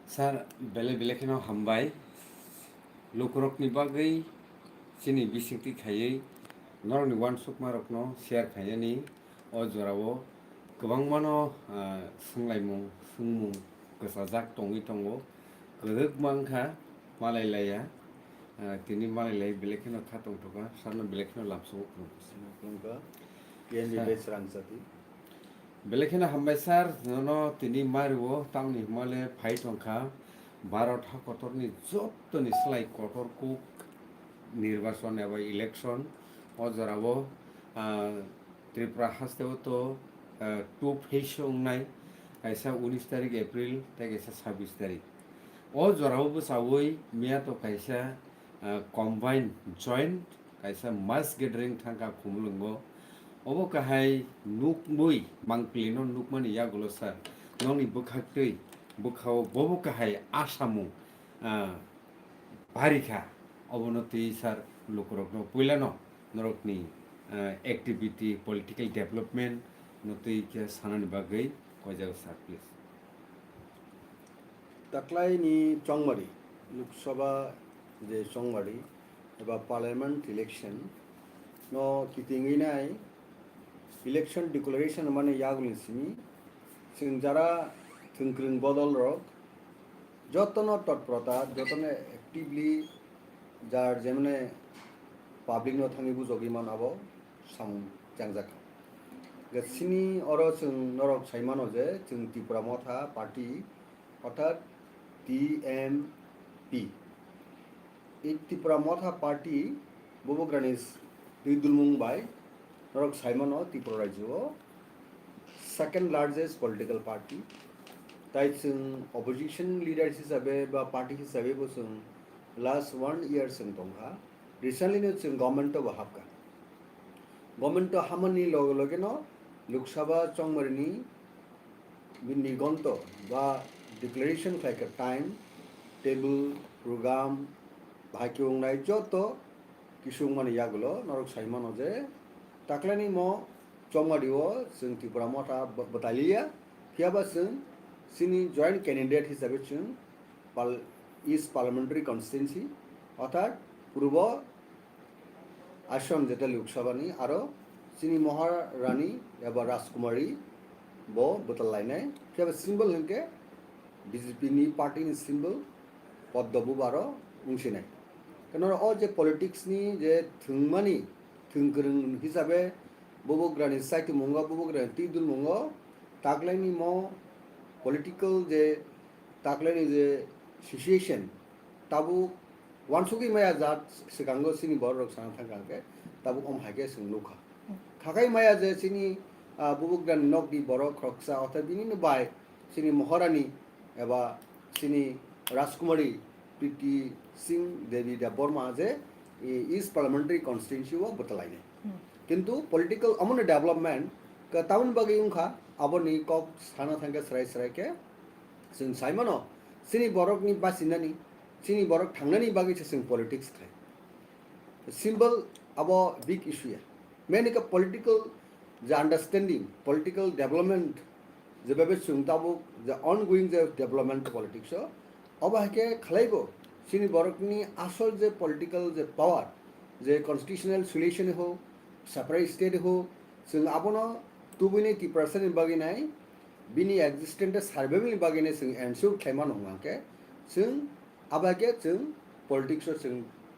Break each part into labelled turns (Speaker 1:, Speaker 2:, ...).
Speaker 1: Sar bele bele keno hambai lukrokni bagui sini bisingti khayei norni wansuk marokno share khayani o jorao kwbangmano sunglaimung sungmung kwchajak tongui tongo kwrwk mangkha malailaya tini malailai bele keno kha tongtoka sarno bele keno lamsungo
Speaker 2: Nungka PNB base rangsati.
Speaker 1: bele keno hambai sar nono tini mario tangni himale phai tongkha Bharat হাকতরনি যতনি সেলাই কঠোর cook নির্বাচন এবং election অজরাবো Tripura হাসতেও তো to face নাই কাইসা 19 তারিখ April তাই কাইসা 26 তারিখ ও জরাবো চাওই মিয়া তো কাইসা কম্বাইন জয়েন্ট কাইসা মাস গেদারিং থাকা খুমলুঙ্গো অবো কাহাই নুকবই মাংপ্লিনো নুকমানি ইয়াগুলো sir Noni বুখাক্তই bukhao bobo kahai asamu barikha obonoti sar lukorokno puilano norokni activity political development notui ke sanani bagai kojau sar please
Speaker 2: Taklai ni Chongmari, Lok Sabha je Chongmari, eba Parliament election, no kitingi nai election declaration mane yagulin sini, sing jara thungkring bodol rok, jotono totprota, jotono actively jar jemne public no thangi bujogi man abo sam jangjak. Sini oro sing norok saimano je sing Tripura Motha party অর্থাৎ TMP এই ত্রিপুরা মথা party ববগ্রানিস দুইদুল Mumbai নরক সাইমনো ত্রিপুরা রাজ্য second largest political party তাই जों opposition leader হিসাবে বা party হিসাবে जों লাস্ট 1 ইয়ার जों दंहा रिसेंटली जों गभर्नमेन्टआव हाबका गभर्नमेन्टआव हामनि लगे लगे न लोकसभा चंगमरिनि निगन्त बा declaration like a time table program bhakyong nai joto kisung mani yagulo norok saimano je taklani mo chongmadiwo जों Tripura Motha batalia kiaba जों sini joint candidate hisabe जों East Parliamentary Constituency অর্থাৎ পূর্ব আসন যেটা লোকসভানি আরো sini মহারানী এবা রাজকুমারী bo batallainai kiaba symbol hinke BJP ni party ni symbol Padma baro ungsinai karena je politics ni je thungmani thungkrung hisabe bobograni saiti mungo bobograni tidul mungo taklani mo political je taklani je situation tabu wansugi maya jat sikango sini bor rok sana thangke tabu hage sungluka khakai maya je sini bobograni nok di borok kroksa otha bini no bai sini moharani एबा सिनी राजकुमारी प्रीति सिंह देवी दा Burma जे east parliamentary constituency वो बतलाइने किंतु political अमन development का town बगे उनखा अबनि कक स्थाना थांगे सराय के जों साइमनो सिनी बरकनि बासिनानि सिनी बरक थांनानि बागे जों पॉलिटिक्स खाय सिंबल अब बिग इशू या मेन का पॉलिटिकल ज अंडरस्टैंडिंग पॉलिटिकल डेवलपमेंट जेबाबे सुंताबो the ongoing the development politics अब हाके खलाइबो सिनी बरकनि आसल जे पॉलिटिकल जे पावर जे कॉन्स्टिट्यूशनल सॉल्यूशन हो सेपरेट स्टेट हो जों आबनो 2% बागिनाय बिनि एक्जिस्टेंट सर्वाइवल बागिनाय जों एनश्योर खायमान होंगाके जों आबाके जों पॉलिटिक्स जों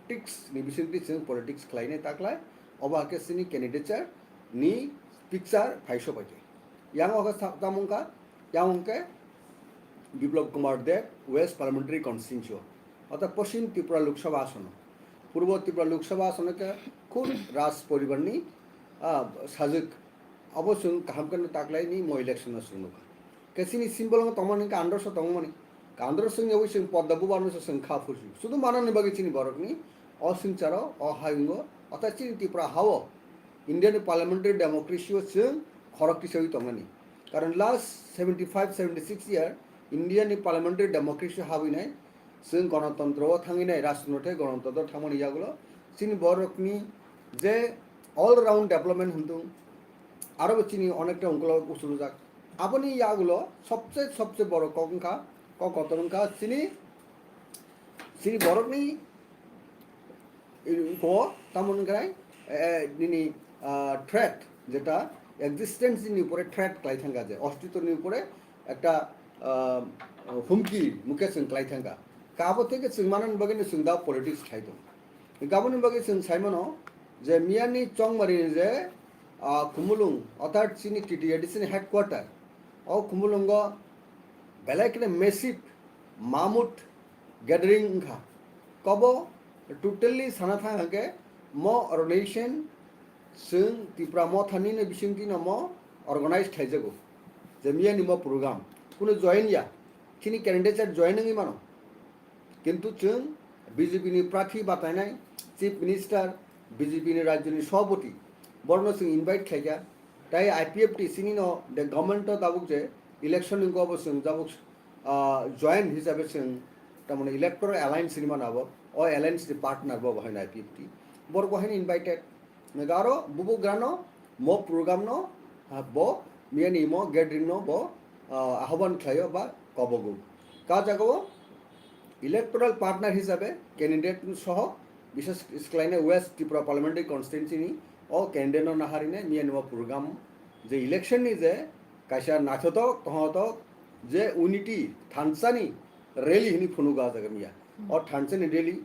Speaker 2: टिक्स नि बिसिंति जों पॉलिटिक्स खलायने ताकलाय अब हाके सिनी कैंडिडेटचर नि पिक्चर फाइसो बाके yang oka tamunka yang ke Biplab Kumar Deb West parliamentary constituency অর্থাৎ পশ্চিম ত্রিপুরা লোকসভা আসন পূর্ব ত্রিপুরা লোকসভা আসনকে খুব রাজ পরিবারনি সাজক অবশ্যই কাহামকান তাকলাইনি মো ইলেকশন সুনুকা কেসিনি সিম্বল তমনকে আন্ডারস তমনি আন্ডারস অবশ্যই পদ্মবু বানস সংখ্যা ফুসি শুধু মাননি বাকি চিনি বরকনি অসিংচার অহায়ুঙ্গ অর্থাৎ চিনি ত্রিপুরা হাও ইন্ডিয়ান পার্লামেন্টারি ডেমোক্রেসি जों খরকটি সহি তমনি কারণ লাস্ট 75-76 ইয়ার ইন্ডিয়ান পার্লামেন্টারি ডেমোক্রেসি হাবিনাय जों गणतंत्र थांगिनाय राजनৈতিক गणतंत्र थांमनि यागुलो चिनि बरकनि जे ऑल राउंड डेवलपमेंट हुंदुं आरो चिनि अनेकटा अंकल उसुरु जाक আপনি ইয়াগুলো সবচেয়ে বড় কঙ্কা কতরঙ্কা sini borok ni ko tamon garai nini threat যেটা এক্সিস্টেন্স ni উপরে threat ক্লাই থাকা যায় অস্তিত্ব ni উপরে একটা হুমকি মুখে जों ক্লাই থাকা কাবো থেকে जों মানন বাগিনি जों দা পলিটিক্স খাইতো গাবনি বাগি जों সাইমনো যে মিয়ানি চংমারি যে কুমুলুং অর্থাৎ চিনি টিটিএডিসিনি হেডকোয়ার্টার ও কুমুলুঙ্গ বেলাইকনে মেসিভ মামুট গ্যাদারিং খা কব টোটালি साना थांगे मो अर्गेनाइजेशन जों त्रिपुरा मो थानिनो बिसिंति न मो अर्गेनाइज थाइजगो जे मियानि मो प्रोग्राम कुनो जॉइन या खिनि कैंडिडेट जॉइनिंग मानो किंतु जों बीजेपी नि प्रार्थी बातायनाय चीफ मिनिस्टार बीजेपी नि राज्यनि सभापति बरनो जों इनभाइट खाइगा ताई आईपीएफटी सिनि न द गवर्नमेंट दाबुक जे इलेक्शन को अब जों दाबुक जॉइन हिसाबै जों तारमाने इलेक्टोरल अलायंस नि मानाबो ओ अलायंस नि पार्टनर बो बहाय आईपीएफटी बर बहाय इनभाइटेड नगारो बुबु ग्रानो मो प्रोग्राम नो बो मियानि मो गैदरिंग नो बो आह्वान खायो बा कबगो का जागो इलेक्टोरल पार्टनर हिसाबै कैंडिडेट सह विशेष स्क्लाइने वेस्ट त्रिपुरा पार्लियामेंटारि कन्स्टिट्युएंसी नि ओ कैंडिडेट नो नाहारिने मियानि मो प्रोग्राम जे इलेक्शन नि जे कायसा नाथतो तहतो जे यूनिटी थानसानि रैली हिनि फुनुगा जागा मिया और थानसानि रैली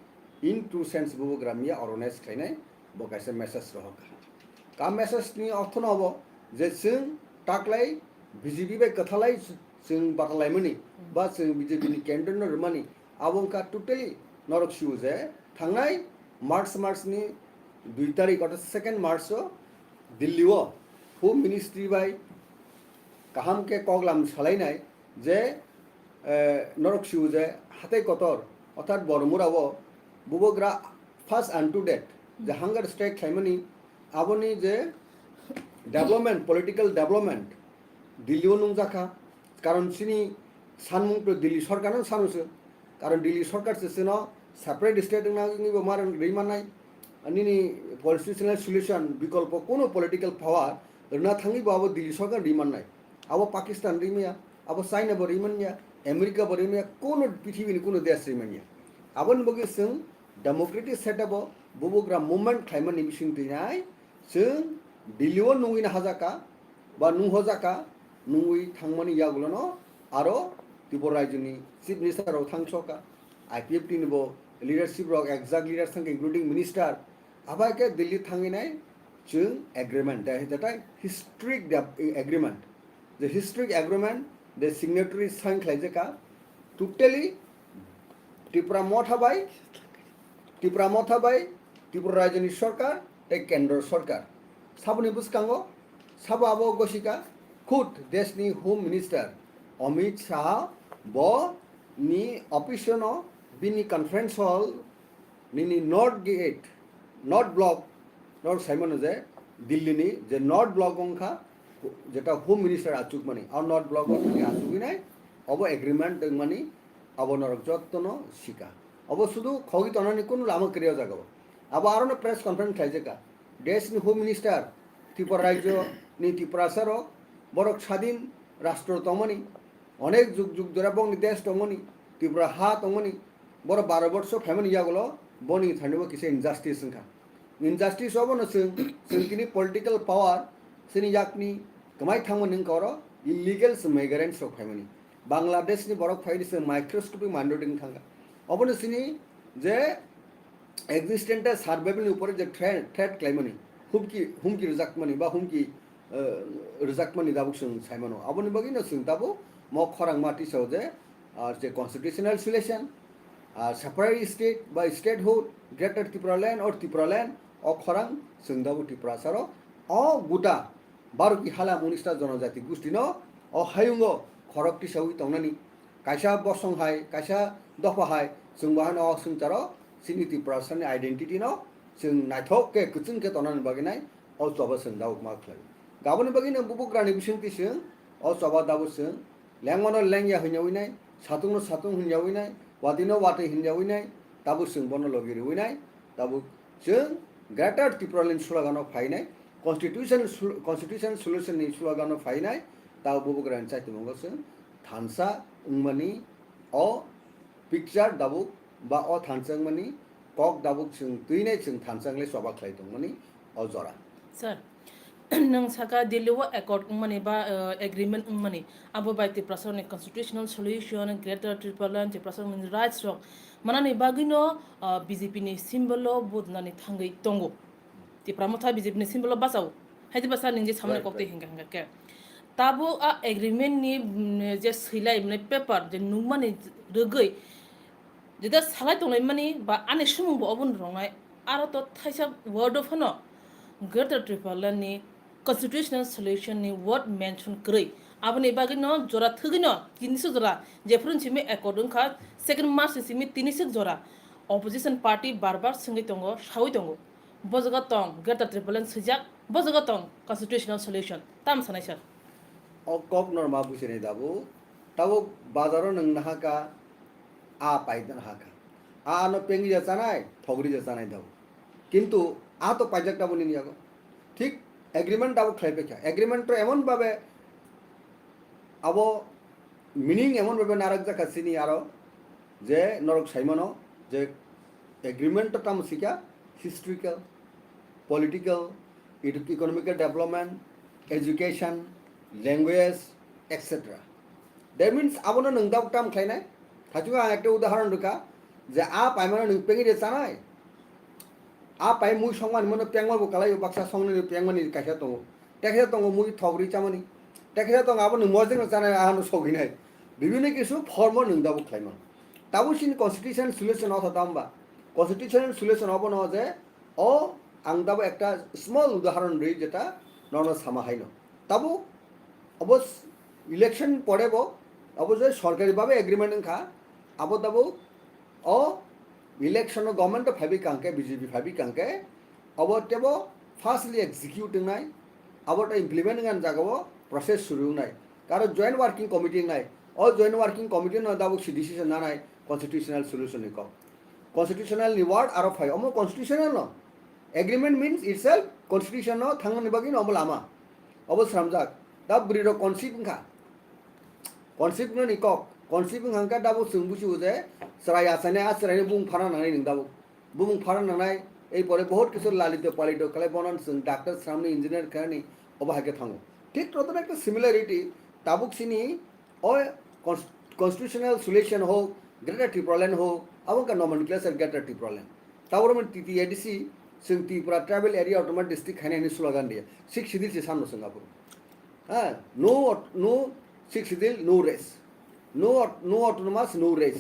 Speaker 2: इन टू सेंस बुबु ग्रामिया ऑर्गेनाइज खाइनाय बो कायसा मेसेज रहका का मेसेज नि अर्थ न हबो जे जों टाकलाय बीजेपी बे कथालाय जों बाथालायमोनि बा जों बीजेपी नि कैंडिडेट न रमानि आबंका टोटली नरक शिव जे थांनाय मार्च नि 2 तारिख अर्थात 2 मार्च दिल्ली वो होम मिनिस्ट्री बाय काहाम के कगलाम सालायनाय जे नरक शिव जे हाथाय कतर अर्थात बरमुरावो बुबग्रा फार्स्ट एंड टू डेट जे हांगार स्ट्राइक खाइमनि आबोनि जे डेवलपमेंट पॉलिटिकल डेवलपमेंट दिल्लीओ नुंजाखा कारण सिनि सानमुं तो दिल्ली सरकार सानुसो कारण दिल्ली सरकार सेनो सेपारेट स्टेट नागिबो मारन रैमानाय निनि कन्स्टिट्यूशनल सल्यूशन विकल्प कोनो पॉलिटिकल पावर रना थांगिबो आबो दिल्ली सरकार रैमानाय आबो पाकिस्तान रैमाया आबो चाइना बो रैमानिया अमेरिका बो रैमाया कोनो पृथ्वीनि कोनो देश रैमानिया आबोन बगे जों डेमोक्रेटिक सेटअप बुबुग्रा मुभमेंट खाइमानि बिसिं दैनाय जों दिल्लीओ नुइना हाजाका बा नुहजाका नुइ थांमानि यागुलनो आरो त्रिपुरा राज्यनि चीफ मिनिस्टार थांसका आईपीएफटी निबो लीडरशिप रक एक्जाक्ट लीडर्स थांगे इंक्लूडिंग मिनिस्टर आबाके दिल्ली थांगिनाय जों agreement that historic agreement the historic agreement the signatory sign खालायजेका टोटली त्रिपुरा मथाबाय त्रिपुरा राज्यनि सरकार ते केंद्र सरकार साबनि बुसकांगो साबो आबो गसिका खुद देशनि होम मिनिस्टर अमित शाह बो नि ऑफिसनो बिनि कॉन्फ्रेंस हॉल निनि north gate north block north साइमन जे दिल्ली नि जे नॉर्थ ब्लॉक अंखा जेटा होम मिनिस्टर आचुक माने और नॉर्थ ब्लॉक थांगे आचुगिनाय अब एग्रीमेंट माने अब नरक जत्तनो सिका अब शुद्ध खगी तनानि कोन लामा क्रिया जागो अब आरो प्रेस कॉन्फ्रेंस खाइजेका देश नि होम मिनिस्टर त्रिपुरा राज्य नि त्रिपुरा सरो बरक स्वाधीन राष्ट्र तमनि अनेक जुग जुग धरे बंनि देश तमनि त्रिपुरा हा तमनि बर 12 वर्ष फेमनि यागलो बनि थानिबो किसे इनजास्टिस संखा इनजास्टिस अब न जोंनि पॉलिटिकल पावर सिनि याकनि कमाय थांमोन नंकरो इलीगल माइग्रेंट्स रक फेमनि बांग्लादेश नि बरक फाइदिस माइक्रोस्कोपिक माइनरिटी थांगा अबनो सिनि जे एक्जिस्टेंट सार्वाइवल ऊपर जे थ्रेट क्लाइमनि हुमकी रजाकमनि बा हुमकी रजाकमनि दाबुक जों साइमनो अबनो बगिनो जों दाबो म खरां माटी सो जे कन्स्टिट्यूशनल सल्यूशन सेपारेट स्टेट बा स्टेटहुड ग्रेटर त्रिपुरा लैंड और त्रिपुरा लैंड अ खरां जों दाबो त्रिपुरा सारो अ गुटा बारुकी हाला 19 जनजाति गोष्ठीनो अ हायुंगो खरकटी सावि तंगनानि कायसा बसंहाय कायसा दफाहाय जों बाहानो असुंचारो सिनि त्रिपुरा सानि आइडेंटिटी नो जों नायथके कुचुंके तनानि बागिनाय अ जबा जों दाबो मा खालाय गाबोन बागिनो बुबुग्रानि बिसंति जों अ जबा दाबो जों लेंमनो लेंया हिन्याविनाय सातुंनो सातुं हिन्याविनाय वादिनो वाते हिन्याविनाय दाबो जों बनो लगिरिविनाय दाबो जों ग्रेटर त्रिपुरा लैंड स्लोगानो फायनाय कन्स्टिट्यूशन सल्यूशन नि स्लोगानो फायनाय दाबो बुबुग्रानि चाइते मंगो जों थानसा उंमानि o picture dabuk ba o thansang mani kok dabuk sing tuinai sing thansang le soba khlai tong mani o jora
Speaker 3: sir nang saka diliwa accord mani ba agreement mani abo ba ti prason constitutional solution greater triple ti prason rights rock manani bagino BJP ni symbol bud nani thangai tongo ti pramotha BJP ni symbol basau haidi basa ninje samne
Speaker 2: Right,
Speaker 3: kokte
Speaker 2: right.
Speaker 3: hinga hinga ke tabo a agreement ni je silai mane paper je nungmani rogoi যেটা সালাই দলাই মানে বা আনে সুমুং bo obun rongai aro to thaisa word of no greater triple ni constitutional solution ni word mention krei abani bagi no jora thugino kinsu jora je frun chimi according kha second march chimi tinisik jora opposition party barbar singi tongo shawi tongo bojaga tong greater triple sijak bojaga tong constitutional solution tam sanai sir
Speaker 2: o kok norma busine dabu tabo bazaro nang nahaka a paidan haka a no pengi jasanai thogri jasanai dabu কিন্তু আ তো পাইজাক দাবো নি নিয়াগো ঠিক agreement দাবো খাইবে খা agreement তো এমন ভাবে আবো মিনিং এমন ভাবে নারক জাকা সিনি আরো যে নরক সাইমনো যে এগ্রিমেন্ট তাম সিকা historical political economical development education language etcetera that means আবনো নং দাব টাম খাইনাই থাচুগা একটা উদাহরণ রেখা যে আ পাইমানো নং পেঙ্গি রে জানাই apa yang mui songman mana piangman bu kalai baksa songni piangman ni kaisa tongo teksa tongo mui thogri chamani teksa tongo abon mojeng jana ahanu soginai bibine kisu form nung dabu khlaiman tabu sin constitution solution otha damba constitution solution obono je o ang dabu ekta small udaharon rei jeta normal sama haino tabu obos election porebo obos সরকারি ভাবে agreement খা abo dabu o election government ভাবি কাঙ্কে BJP ভাবি কাঙ্কে অবতেব firstly executing নাই অবটা implement গান জাগাবো process শুরু নাই কারণ জয়েন্ট ওয়ার্কিং কমিটি নাই ও জয়েন্ট ওয়ার্কিং কমিটি না দাবো সি ডিসিশন না নাই কনস্টিটিউশনাল সলিউশন ক কনস্টিটিউশনাল নিওয়ার্ড আর ফাই অমো কনস্টিটিউশনাল ন এগ্রিমেন্ট মিন্স ইটসেলফ কনস্টিটিউশন ন থাঙ্গনি বাকি ন অবল আমা অব শ্রামজাক দা ব্রিড কনসিপ খা কনসিপ ন নি cock কনসিপ হাঙ্কা দাবো সুংবুসি উজে serai asane asrai bung phara nangai ning dabu bung phara nangai ei pore bahut kisu lalito palito kale bonan sung doctor samne engineer khani obahake thango ঠিক ততটা একটা similarity তাবুক সিনি ও constitutional solution হোক গ্রেটার ত্রিপুরাল্যান্ড হোক এবং nomenclature greater Tripuraland তারপর মানে TTADC जों Tripura tribal area autonomous district खाने स्लोगान दिए सिक्स सिदिल से सामने सिंगापुर हाँ no six schedule no race no autonomous no race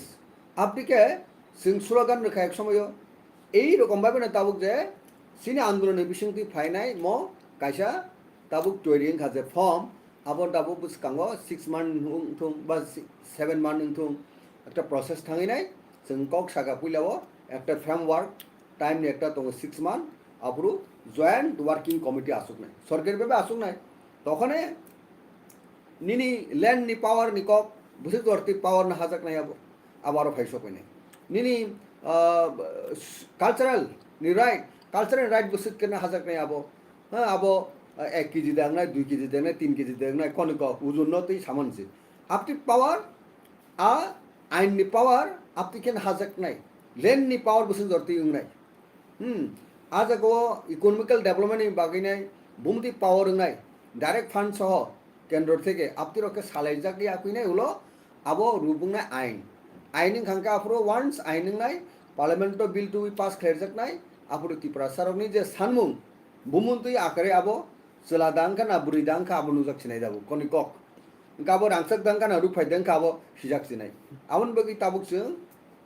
Speaker 2: आपके जों स्लोगान रखा एक समय এই রকম ভাবে না তাবুক যে সিনি আন্দোলনের বিসংতি ফাইনাই ম কাইসা তাবুক তৈরি খাজে ফর্ম আবার তাবুক বুসকাঙ্গ 6 মান থুং বা 7 মান থুং একটা প্রসেস থাঙি নাই जों কক সাগা পুইলাও একটা ফ্রেমওয়ার্ক টাইম নি একটা তো 6 মান আপরু জয়েন্ট ওয়ার্কিং কমিটি আসুক নাই সরকারি ভাবে আসুক নাই তখনে নিনি ল্যান্ড নি পাওয়ার নি কক বুঝে ধরতে পাওয়ার না হাজাক নাই আবারও ফাইসো কই নাই নিনি কালচারাল নি রাইট কালচারাল রাইট বসিত কেনা হাজাক নাই হ্যাঁ 1 কেজি দেন নাই 2 কেজি দেন নাই 3 কেজি দেন নাই কোন ওজন নতেই সামানছে আপনি পাওয়ার আইন নি পাওয়ার আপনি কেন হাজাক নাই ল্যান্ড নি পাওয়ার বসে ধরতে নাই আজ আগো ইকোনমিক্যাল ডেভেলপমেন্ট বাকি নাই বুমতি পাওয়ার নাই ডাইরেক্ট ফান্ড সহ কেন্দ্র থেকে আপনি রকে সালাই জাকি আকুই নাই হলো আবো রুবুংনাই আইন খাঙ্কা আফরো ওয়ান্স আইন নাই পার্লামেন্ট বিল টু পাস খেরজাক নাই আফরো ত্রিপুরা সারকনি যে সানমুং বুমুন্তুই আকারে আবো চলা দাংকা না বুড়ি দাংকা আবো নুজাক সিনাই যাবো কনি কক গাবো রাংসাক দাংকা না রুফাই দাংকা আবো সিজাক সিনাই আমন বগি তাবুক जों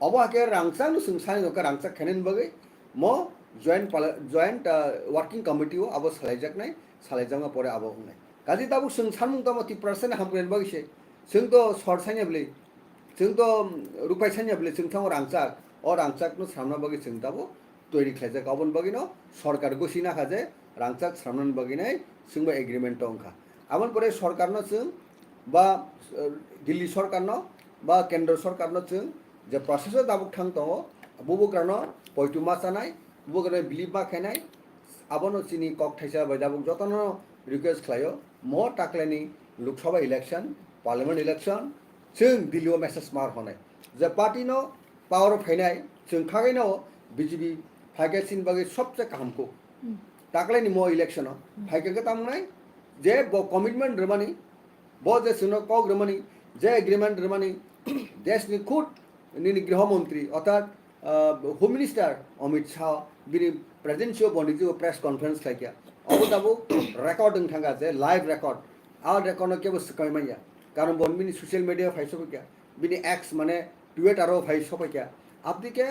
Speaker 2: अबो आके रांसां जों सानि नका रांसाक खेनेन बगै म जॉइंट वर्किंग कमिटी आबो सालायजाकनाय सालायजांगा परे आबो होनाय गाजि दाबु जों सानमुं दामो 30% हामप्रेन बगैसे जों तो सर्ट साइनेब्ले जों तो रुपाय साइनेब्ले जों थांग रांसाक अ रांसाकनो सामना बगै जों दाबो तैरि खायजाक अबन बगिनो सरकार गसिना खाजे रांसाक सामनान बगिनाय जोंबो एग्रीमेंट अंखा आमन परे सरकारनो जों बा दिल्ली सरकारनो बा केंद्र सरकारनो जों যে প্রসেসও দাবুক থাং দङ বুবুগ্রানো পয়টুমা চানাই বুবুগ্রানো বিলিবা খাইনাই আবনো চিনি কক থাইসা বাই দাবুক যতনো রিকোয়েস্ট খালাयो म टाक्लानि लोकसभा इलेक्शन पार्लियामेंट इलेक्शन जों दिल्लीयाव मेसेज मार होनाय যে পার্টি নো পাওয়ার ফাইनाय जों खागैनो बीजेपी फाइके सिन बागै सबसे कामको ताकलायनि मो इलेक्शन फाइके तामनाय जे बो कमिटमेंट रमानी बो जे सुनो कग रमानी जे एग्रीमेंट रमानी देशनि खुद नि गृहमंत्री अर्थात होम मिनिस्टर अमित शाह बिनि प्रेजेंसियो बनिजो प्रेस कॉन्फ्रेंस खायकिया अब दाबो रेकॉर्डिंग थांगा जे लाइव रेकॉर्ड आ रेकॉर्ड के बस कयमाया कारण बन बिनि सोशल मीडिया फाइसो क्या बिनि एक्स माने ट्वीट आरो फाइसो क्या आपदी के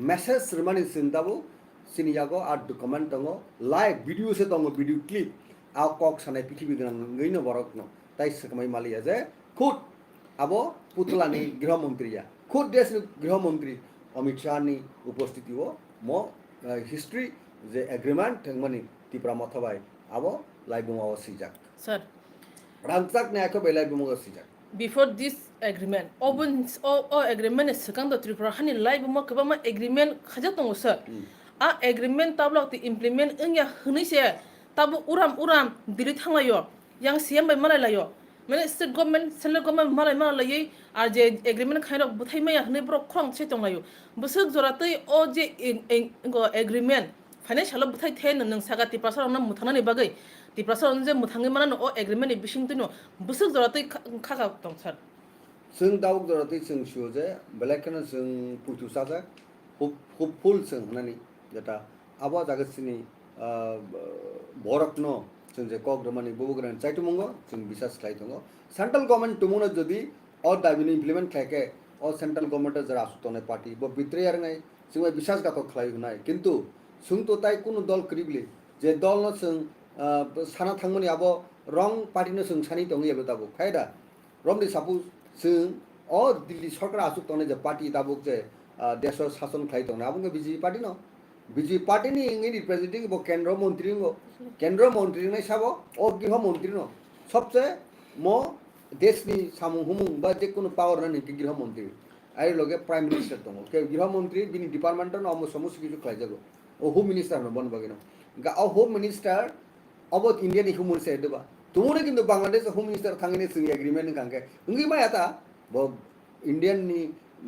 Speaker 2: मैसेज रमानी सिंदाबो सिनियागो आ डॉक्यूमेंट दंगो लाइव वीडियो से दंगो वीडियो क्लिप आ कक सानाय पृथ्वी गन गैनो बरकनो ताइ सकमाय मालिया जे खुद आबो पुतलानि गृहमंत्रीया खुद देशनि गृहमंत्री अमित शाहनि उपस्थितिओ मो हिस्ट्री जे एग्रीमेंट थंगमानि तिप्रा मथबाय आबो लाइबुमाव सिजाक
Speaker 3: Sir,
Speaker 2: रांचाक नायखो bay लाइबुमाव सिजाक
Speaker 3: before this agreement, all agreement is second to Tripura Hani live mo kaba agreement khaja tongo sir. A agreement tabla to implement nya hunise tabu uram dili thanglayo yang CM by malayo. Mane state government central government malay ar je agreement kind of buthai maya hne bro krong che tonglayo. Busuk zoratoi o je agreement financial buthai ten nang saga Tripura na muthana ni bagai. Tripura je muthangi mana o agreement ni bising tino busuk zoratoi khaga tong sir.
Speaker 2: जों दाउक जरतै जों सिउ जे बेलेकनो जों पुथुसा जा hopeful जों होननानै जेटा आबा जागसिनि बरकनो जों जे कग्रमानि बबग्रान चाइटुमंगो जों बिसास खाइ दङ सेंट्रल गवर्नमेंट तुमुनो जदि अ दाबिनि इमप्लिमेंट खायके अ सेंट्रल गवर्नमेंट जरा आसुतने पार्टी ब बित्रे आरनाय जों बिसासगाथ खालाय होनाय किन्तु जों तो ताइ कुनु दल क्रिबलि जे दल न जों साना थांमोनि आबो रं पार्टीनो जों सानि दङ एबो दाबो फायदा रमनि सापु जों अ दिल्ली सरकार आसुतने जे पार्टी दाबुक जे देश शासन खाइ दङ आबुंगे बीजेपी पार्टी न बीजेपी पार्टी नि इंगि रिप्रेजेंटिंग बो केंद्र मंत्री नै साबो अ गृह मंत्री न सबसे मो देशनि सामु हुमुं बा जे कुनु पावर नि गृह मंत्री आइ लगे प्राइम मिनिस्टर दङ के गृह मंत्री बिनि डिपार्टमेंट न अमो समस्त किछु खाइ जागो ओ होम मिनिस्टर न बन बगिनो गा अ होम मिनिस्टर अब इंडियन हुमुं से देबा तुमुने किन्तु बांग्लादेश होम मिनिस्टर थांगिने जों एग्रीमेंट कांके इंगि मायाता ब इंडियन नि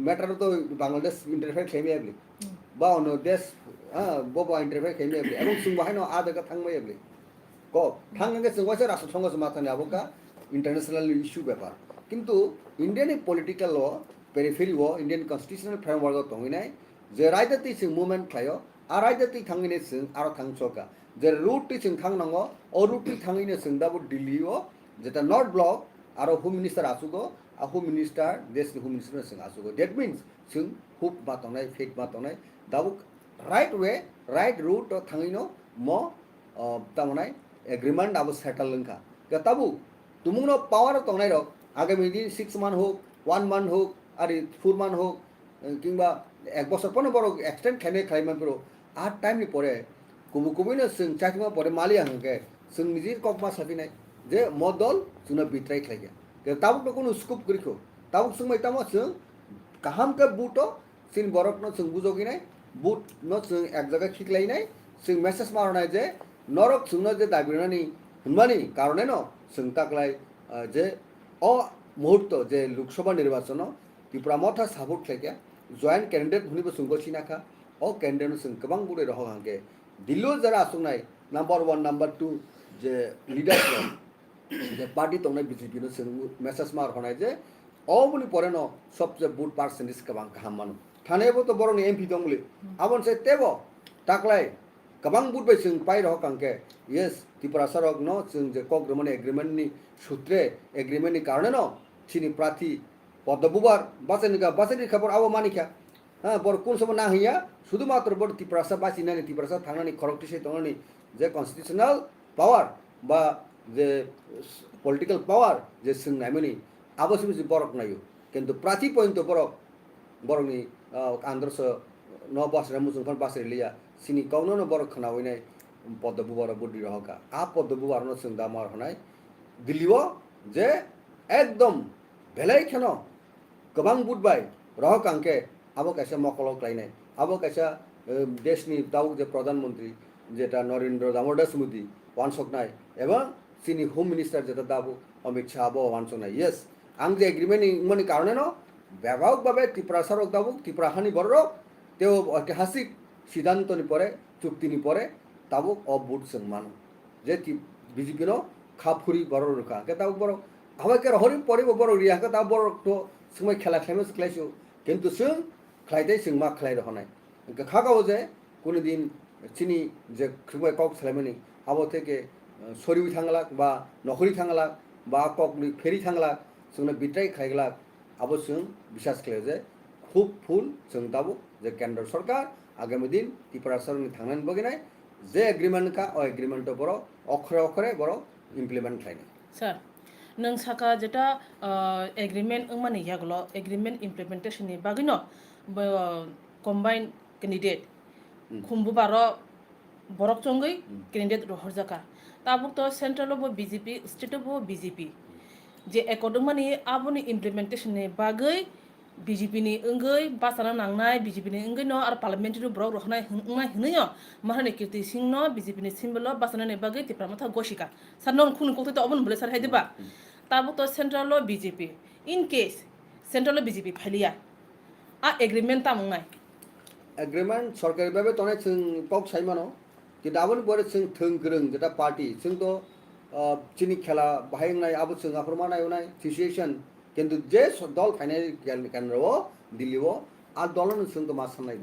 Speaker 2: मैटर तो बांग्लादेश इंटरफेयर खाइमेबली बा अनो देश बबा इंटरफेयर खाइमेबली एबं जों बाहायनो आदगा थांबायबली को थांगे जों वासे राष्ट्र संघ माथानि आबका इंटरनेशनल इश्यू ब्यापार किन्तु इंडियन पॉलिटिकल लॉ पेरिफेरी वो इंडियन कॉन्स्टिट्यूशनल फ्रेमवर्क दंगिनाय जे रायदाति जों मूवमेंट खायो आ रायदाति थांगिने जों आरो थांसोका जे रूट जों थांनांगो अ रूट थांगिने जों दाबो दिल्लीओ जेटा नॉर्थ ब्लॉक आरो होम मिनिस्टर आसुगो आ होम मिनिस्टर देशनि होम मिनिस्टर जों आसुगो दैट मीन्स जों हुप बातनाय फेक बातनाय दाबो राइट वे राइट रूट थांगिनो मो तामनाय एग्रीमेंट आबो सेटल लंका गताबु तुमुनो पावर तंनाय रो आगामी दिन 6 मान हो 1 मान हो आरो 4 मान हो किंबा एक बছর পরে বড় এক্সটেন্ড খাইনে খাইমান পড়ো আর টাইম নি পরে কুবু কুবিनो जों चाइमा परे मालिया हंके जों निजि ककमा साफिनाय जे मदल जोंना बिट्राय खायया के ताबुक तो कोनो स्कोप गरिखो ताबुक जों मैतामा जों काहाम के बूटो सिन बरक न जों बुजगिनाय बुट न जों एक जगह खिखलायनाय जों मेसेज मारनाय जे नरक जोंना जे दाबिनानि हुनमानि कारणे न जों ताकलाय जे अ मुहूर्त जे लोकसभा निर्वाचन त्रिपुरा मथा साबुट खायया जॉइंट कैंडिडेट हुनिबो जों गसिनाखा अ कैंडिडेट जों गोबां बुरे रह हांके दिल्ली जरा आसुनाय नंबर 1 नंबर 2 जे लीडर जे पार्टी तंनाय बीजेपी नो जों मेसेज मार होनाय जे अबुनि परे न सबसे बुट परसेंटेज गोबां गाहाम मानो थानायबो तो बरनि एमपी दंले आबन से तेबो ताकलाय गोबां बुट बाय जों पाइ रह कांके यस त्रिपुरा सरक न जों जे कग्रमनि एग्रीमेंट नि सूत्रे एग्रीमेंट नि कारणे न सिनि प्रार्थी पद्मबुबार बासेनि खबर आबो मानिखा हाँ बर कोन समय ना हैया शुधुमात्र बर त्रिपुरा बासिनानै त्रिपुरा थांनानै खरकटिसे दंनानै जे कन्स्टिट्यूशनल पावर बा जे पॉलिटिकल पावर जे सोंनायमोनि आबोसिम जे बरक नायो किन्तु प्राथि पॉइंट तो बरकनि आंध्रस न बासरा मुजुंफान बासरे लिया सिनि गावनो न बरक खनावैनाय पद्मबुबार बुद्धि रहका आ पद्मबुबार न जों दा मार होनाय दिल्लीआव जे एकदम भेलाय खेनो गोबां बुटबाय रह कांके आबो कैसे मकल क्लाइनाय आबो कैसे देशनि दाउ जे प्रधानमंत्री जेटा नरेंद्र दामोदर मोदी वानसकनाय एवं सिनि होम मिनिस्टर जेटा दाबो अमित शाह बो वानसकनाय यस आं जे एग्रीमेंट मनि कारणे न ব্যাপকভাবে ত্রিপুরা সড়ক দাবুক ত্রিপুরা হানি বড় তেও ঐতিহাসিক সিদ্ধান্তনি পরে চুক্তিনি পরে তাবুক অভূত जों মানো যে বিজেপির খাফুরি বড় রুখা কে তাবুক বড় হাবাইকে হরি পরে বড় রিয়া কে তা বড় তো সময় খেলা খেলে খেলাইছো কিন্তু जों খেলাইতে जों मा খেলাই রহনাই খাগাও যে কোনোদিন চিনি যে সময় কক খেলাইমানি আবো থেকে সরিবি থাংলাক বা নখরি থাংলাক বা ককনি ফেরি থাংলাক जोंनो बिट्राय खायग्लाक आबो जों बिसास खालायो जे खूब फुल जों दाबो जे केंद्र सरकार आगामी दिन त्रिपुरा सरकारनि थांनानै बगिनाय जे एग्रीमेंट का एग्रीमेंट बरो अखरे अखरे बरो इमप्लिमेंट खालायनाय
Speaker 3: স্যার नों साका जेटा एग्रीमेंट माने यागलो एग्रीमेंट इमप्लिमेंटेशन नि बागिनो कम्बाइन कैंडिडेट खुम्बु बारो बरक चंगै कैंडिडेट रहरजाका ताबुक तो सेंट्रल बो बीजेपी स्टेट बो बीजेपी जे एकदम माने आबोनि इमप्लिमेंटेशन नि बागै बीजेपी नि अंगै बासाना नांनाय बीजेपी नि अंगै न आरो पार्लियामेंटारि ब्रक रखनाय हंनाय हनैयो माहाने कीर्ति सिंह न बीजेपी नि सिम्बल बासाना नि बागै तिप्रा माथा गसिका सारन खुन कोते तो अबन बले सार हायदेबा ताबो तो central BJP in case central BJP फालिया आ एग्रीमेंट तामंनाय
Speaker 2: एग्रीमेंट सरकारी भाबे तने जों पक साइमानो कि दाबोन बरे जों थों गोरों जेटा पार्टी जों तो चिनी खेला बाहायनाय आबो जों आफरमा नायनाय सिचुएशन किन्तु जे दल फाइनाल केंद्रओ दिल्लीओ आ दलन जों तो मा साननाय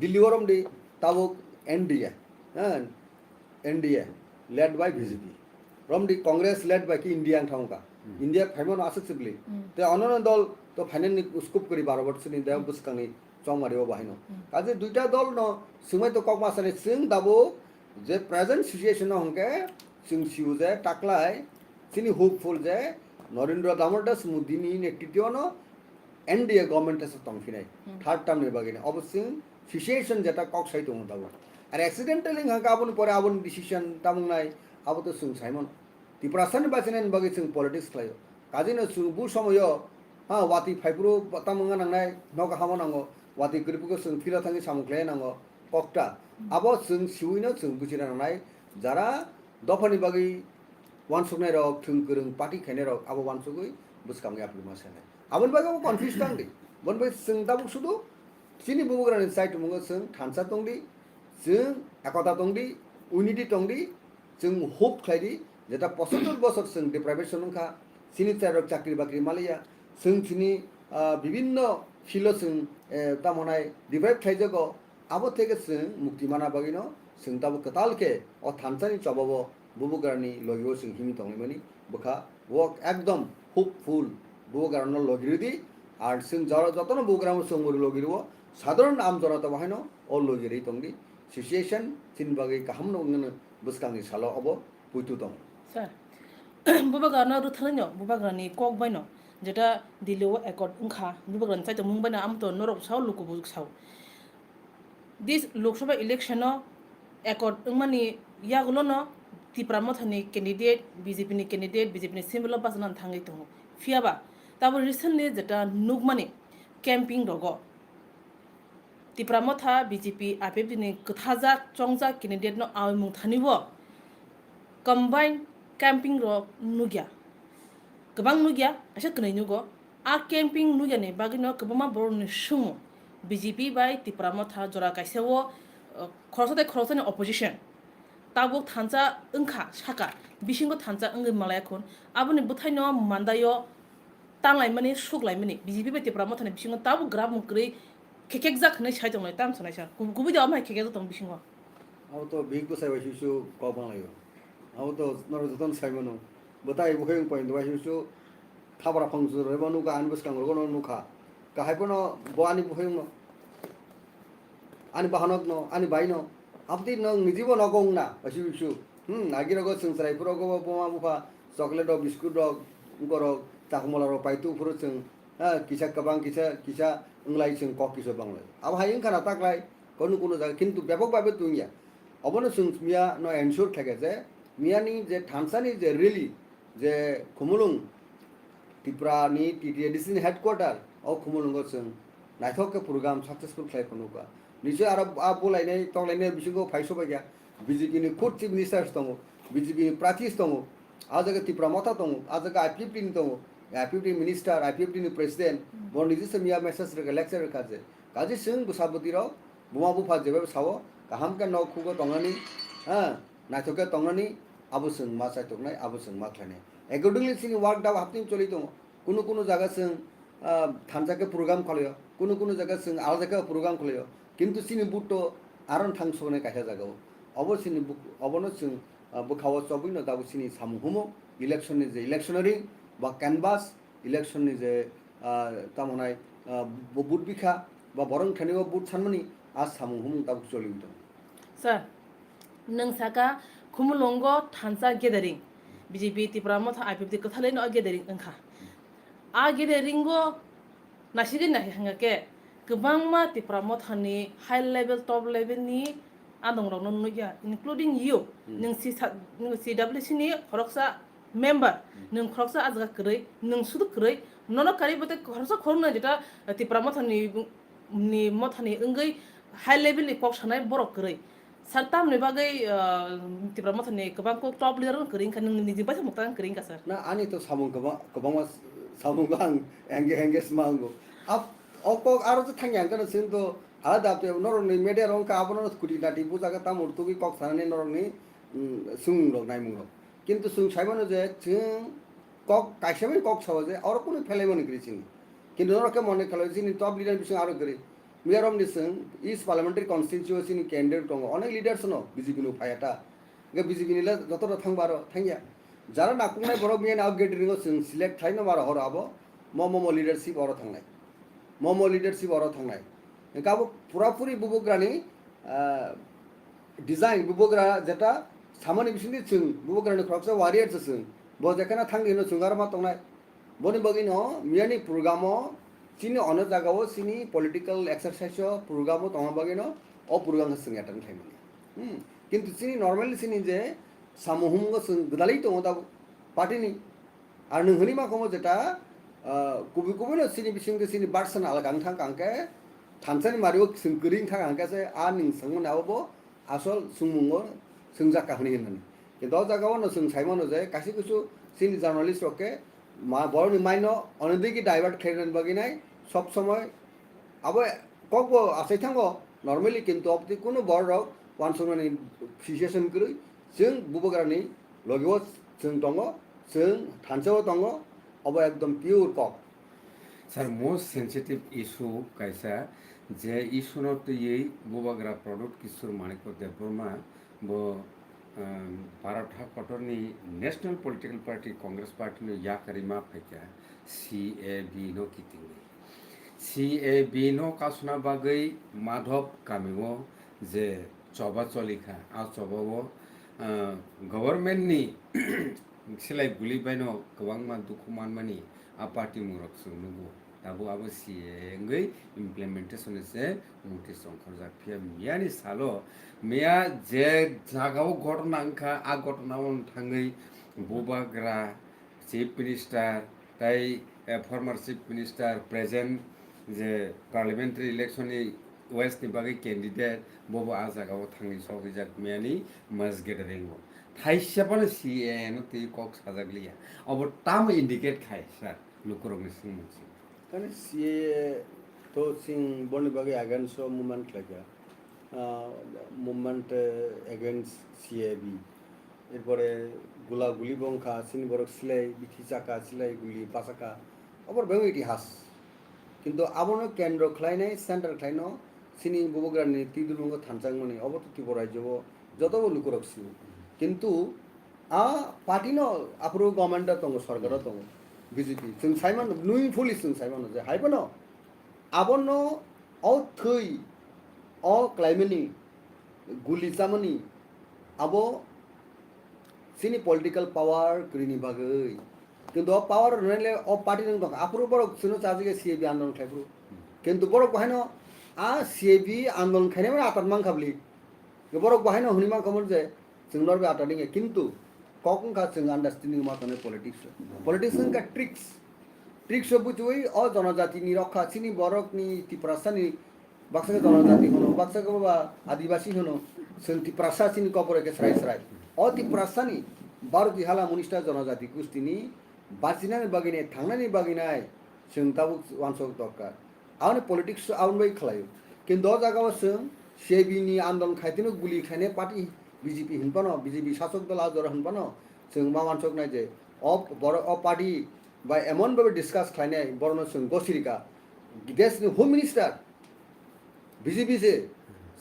Speaker 2: दिल्ली रमदि ताबो एनडीए लेड बाय बीजेपी रमदि कांग्रेस लेड बाय कि इंडिया थांगा इंडिया फाइमन आसक्सिबली ते अनन दल तो फाइनाल स्कोप करी 12 वर्षनि देव बुसकांनि चौमारियाव बाहायनो काजे दुइटा दल न सिमै तो कक मासाने जों दाबो जे प्रेजेंट सिचुएशन हंके जों सिउ जे टाकलाय सिनि होपफुल जे नरेंद्र दामोदर दास मोदीनि नेतृत्वन एनडीए गवर्नमेंट से तंफिनाय थर्ड टर्म नि बागिने अबसिं सिचुएशन जेटा कक साइ दङ दाबो आरो एक्सिडेंटली हांका आबन परे आबन डिसिजन तामंनाय आबो तो जों साइमन त्रिपुरासानि बासिनायनि बागै जों पलिटिक्स खालायो काजिनो जों बु समयो हा वाति फाइब्रो तामंगा नांनाय नगा हामो नांगो वाति ग्रिपखौ जों फिरा थाङि सामख्लाय नांगो कक्टा आबो जों सिउइनो जों बुजिना नांनाय जारा दफानि बागै वानसुकनाय रक थों गोरों पार्टी खायनाय रक आबो वानसुकै बुसकांगे आफु मासानाय आबन बागै कनफ्यूज थांदि बन बाय जों दाबो सुदु सिनि बुबुग्रानि साइड मुङो जों थानसा दंदि जों एकता दंदि उनिटि दंदि जों होप खायदि जेटा 75 बছর जों डिप्राइभेशन खा सिनि चारक चाकरी बाकरी मालिया जों सिनि विभिन्न फिलो जों तामनाय डिप्राइभ खायजगो आबो থেকে जों मुक्ति माना बागिनो जों दाबो कतालके अ थानसानि चबाबो बुबुग्रानि लगियो जों हिमि तंगैमानि बखा वो एकदम होपफुल बुबुग्रानो लगिरिदि আর जों যতন বুবুগ্রাম जों लगिरिवो साधारण आम जनता बाहायनो अ लगिरि तंगि सिचुएशन सिन बागै गाहाम नंगनो बुसकांनि सालो अबो पुइतु दं
Speaker 3: স্যার बुबागानो रुथालैनो बुबागानि कक बायनो जेटा दिल्लीओ एकॉर्ड उंखा बुबागानि साइतो मुंबायना आमतो नरक Sao लुकुबु Sao this Lok Sabha election accord माने यागलो न त्रिपुरा मथानि कैंडिडेट बीजेपी नि कैंडिडेट बीजेपी नि सिम्बल बासना थांगै दङ फियाबा ताबो रिसेंटली जेटा नुगमानि कैंपिंग रगो त्रिपुरा मथा बीजेपी आपेप दिनै गथाजा चंजा कैंडिडेट न आमुं थानिबो कम्बाइन कैंपिंग रक नुगिया गोबां नुगिया एसे गनै नुगो आ कैंपिंग नुगियानि बागिनो गोबां बर'नि सुङो बीजेपी बाय त्रिपुरा मथा जरा काइसेवो खरसानि अपोजिशन ताबो थानसा ओंखा साका बिसिंगो थानसा ओंगै मालायाखुन आबुनि बुथायनो मान्दायो तांलाय माने सुगलाय माने बीजेपी बाय त्रिपुरा मथानि बिसिंगो ताबो ग्राब मुक्रै केकेक जाखनै साइ दंलाय ताम सनाय सा गुबै दाव माय केकेक दं बिसिंगो
Speaker 2: आव तो बिग बसाय बायसु कबालायो आव तो नर जतन साइमनो बताय बुखै पॉइंट बायसु थाबरा फंजु रेबनु का आनबसकां रगनो नुखा काहायपनो बोआनि बुखै न आनि बाहानक न आनि बायनो आपति न निजिबो नगं ना बायसु नागिरगो जों सरायफोरावगो बोमा बुफा चॉकलेट और बिस्कुट और उनकर ताकमलारो पाइतु फुरो जों किसा कबां किसा इंलाय जों कक किसा बांलाय अब हाय इंखाना ताकलाय कोनो जागा किन्तु व्यापक भाबे दुनिया अबनो जों मिया न एनश्योर थाके जे मियानि जे थानसानि जे रिली जे खुमुलुं त्रिपुरानि टीटीएडीसी हेडक्वार्टर अ खुमुलुंगो जों नायथक प्रोग्राम सक्सेसफुल खालायखनुका निश्चय आरो आ बोलायनाय तंलायनाय बिसिंगो फायसबाय गया बीजेपी नि खुद चीफ मिनिस्टार्स दङ बीजेपी नि प्रार्थीस दङ आ जगह त्रिपुरा मथा दङ आ जगह आईपीपी नि दङ IPFT minister IPFT ni president bon ni jis miya message rega lecture kaje kaje sing busaboti ro buma bu pha jebe sawo kaham ka no khugo tongani ha naithoke tongani abo sing ma sai toknai abo sing ma khlane accordingly sini work daw hapting choli tong কোনো জায়গা sing থানজাকে programme খলয় কোনো জায়গা sing আলাদাকে programme খলয় কিন্তু সিনি বুটো আরন থাংসনে Kayah জায়গাও অবসিনি অবনো sing বখাও চবইন দাবু সিনি সামহুমো ইলেকশননি যে ইলেকশনারি বা canvas ইলেকশননি যে তামনাই বুট বিখা বা বরং খানিও বুট সানমানি আজ সামহুমো দাবু চলিউত
Speaker 3: স্যার नोंसाका खुमुलंग थानसा गेदारिं BJP Tripura motha IPFT kathalai no गेदारिं ओंखा आ गेदारिंगो नासिगin nahi hangake गोबांमा Tripura mothani high level top level ni adong rong no ya including you nung CWC ni khoroksa member nung khoroksa azga krei nung sudu krei nono kari bote khoroksa khorna jeta Tripura mothani engai high level ni kok sanai borok krei sartam ni bagai Tripura mothani gobang ko top leader kering kan nung ni jiba muktan kering ka sir
Speaker 2: না আনি তো সামুং গোবাং সামুং আং এঙ্গে স্মাঙ্গো up অক আরো তো থাঙ্গি আঙ্কানো scene তো আলাদা আপনি নরনি মেডিয়া রংকা আবনো কুটি লাটি বুজাগা তামুর তুগি কক সানানি নরনি সুং রং নাইমুং রং কিন্তু সুং সাইবানো যে চিং কক কাইসাবে কক সাবা যে আর কোনো ফেলাই মনে করেছি কিন্তু নরকে মনে খেলো যিনি টপ লিডার বিষয় আরো করে মিয়ারম নিসং ইস্ট পার্লামেন্টারি কনস্টিটিউয়েন্সি নি ক্যান্ডিডেট দङ অনেক লিডারস ন বিজেপি नु ফায়াটা গে বিজেপি নিলে যতটা থাংবারো থাঙ্গিয়া যারা নাকুংনাই বড় মিয়ান আপগ্রেড রিঙ্গো সিলেক্ট থাইনো বারো হর আবো মম লিডারশিপ অর থাংনাই মম লিডারশিপ অর থাংনাই গাবো পুরাপুরি বুবগ্রানি ডিজাইন বুবগ্রা যেটা সামানি বিসিনি চিং বুবগ্রানি খরকসা ওয়ারিয়ারস চিং ব যেখানে থাংদিনো চিংগার মা তংনাই বনি বগিনো মিয়ানি প্রোগ্রামো চিনি অন্য জায়গাও চিনি পলিটিক্যাল এক্সারসাইজও প্রোগ্রামও তমা বগিনো অ প্রোগ্রাম চিং অ্যাটেন্ড থাইমানি কিন্তু চিনি নরমালি চিনি যে সামহুমগো চিং গদালাই তং दा পার্টিনি আর নংহনি मा কমো যেটা কুবি কুবিনো চিনি বিসিংকে চিনি বারসান আলাগাং থাং কাংকে থানসানি মারিও চিং গরিং থাং কাংকে আ নিং সংমন আবো আসল সুমুঙ্গো চিংজা কাহনি হিননি কিন্তু অ জায়গাও ন চিং সাইমনো যে কাসি কিছু চিনি জার্নালিস্ট ওকে মা বড় মাইনো অনেদিকে ডাইভার্ট খেলেন বাগিনাই সব সময় আবার কক আসে থাঙ্গো নরমালি কিন্তু অবধি কোনো বড় রক ওয়ান সঙ্গে ফিসিয়েশন করি जों बुबग्रानि लगेও जों दङ जों थानसेও दङ अब एकदम पियर कक
Speaker 1: স্যার মোস্ট সেন্সিটিভ ইস্যু কাইসা যে ইস্যু নতে এই বুবাগ্রা প্রডক্ট কিশোর মানিক দেববর্মা ব भारतहा कटरनि national political party Congress party नो या करिमा फैका CAB नो कितिंग CAB नो कासना बागै माधव कामिगो जे चबा चलिखा आ चबावो गवर्नमेंट नि सिलाय गुलि बायनो गोबां मा दुखु मानमानि आ पार्टी मुरक सुनुगो दाबो आबो सिएंगै इमप्लिमेंटेशन से नोटिस अंखर जाफिया मियानि सालो मिया जे जागाव घटना अंखा आ घटनाव थाङै बुबाग्रा चीफ मिनिस्टार ताई फर्मार चीफ मिनिस्टार प्रेजेंट जे पार्लियामेंटारि इलेक्शन नि वेस्ट नि बागै कैंडिडेट बबो आ जागाव थाङै सौहैजाक मियानि मज गेदारिंगो थाइसेबानो CAN नो ति कक साजागलिया अब ताम इंडिकेट खाय सर लुकुरंनि सिंमोनसि
Speaker 2: কারণ CAA তো সিং বর্ণ বাগে অ্যাগেন্স্ট মুভমেন্ট লাগে মুভমেন্ট এগেন্স্ট CAB এরপরে গুলি বংখা সিনি বড় সিলাই বিথি চাকা সিলাই গুলি পাচাকা আবার বেউ ইতিহাস কিন্তু আবনো কেন্দ্র খ্লাইনাই সেন্টার খ্লাইনো সিনি বুবগ্রানি তিদুলুঙ্গ থানচাংমনি অবততি বরাইজব যতব লুকুরকসি কিন্তু আ পার্টিনো আপ্রো গভর্নমেন্ট দङ সরকার দङ BJP जों साइमान नुई पुलिस जों साइमान जे हाइबनो आबनो अ थै अ क्लाइमेटनि गुलि जामनि आबो सिनि पॉलिटिकल पावर ग्रिनि बागै किन्तु पावर रनेले अ पार्टी नों दङ आप्रो बरक सुनो चाजिगे CAB आन्दोलन खाइब्रु किन्तु बरक बहायनो आ CAB आन्दोलन खाइने माने आतार मान खाबलि बरक बहायनो हुनिमा खमर जे जों नरबे आतारनिगे किन्तु कौन का संग अंडरस्टैंडिंग मात ने पॉलिटिक्स का ट्रिक्स बुझुई और जनजाति नि रखा सिनी बरक नि तिप्रासा नि बाक्सा जनजाति होनो बाक्सा को बा आदिवासी होनो जों तिप्रासा सिनी कपरे के सराय और तिप्रासा नि बारु दिहाला मुनिस्टा जनजाति कुस्तिनि बासिनानै बागिनाय थांनानै बागिनाय जों दाबो वानसक दरकार आउन पलिटिक्स आउन बाय खालायो किन्तु द जागाव जों सिआइबिनि आन्दोलन खायथिनो गुलि खायनाय पार्टी बिजेपि हिनपानो बिजेपि शासक दल आजर हिनपानो जों मा वानसक नाय जे अ पार्टी बा एमन भाবে डिसकास खालायनाय बरनो जों गसिरिका देशनि होम मिनिस्टार बिजेपि से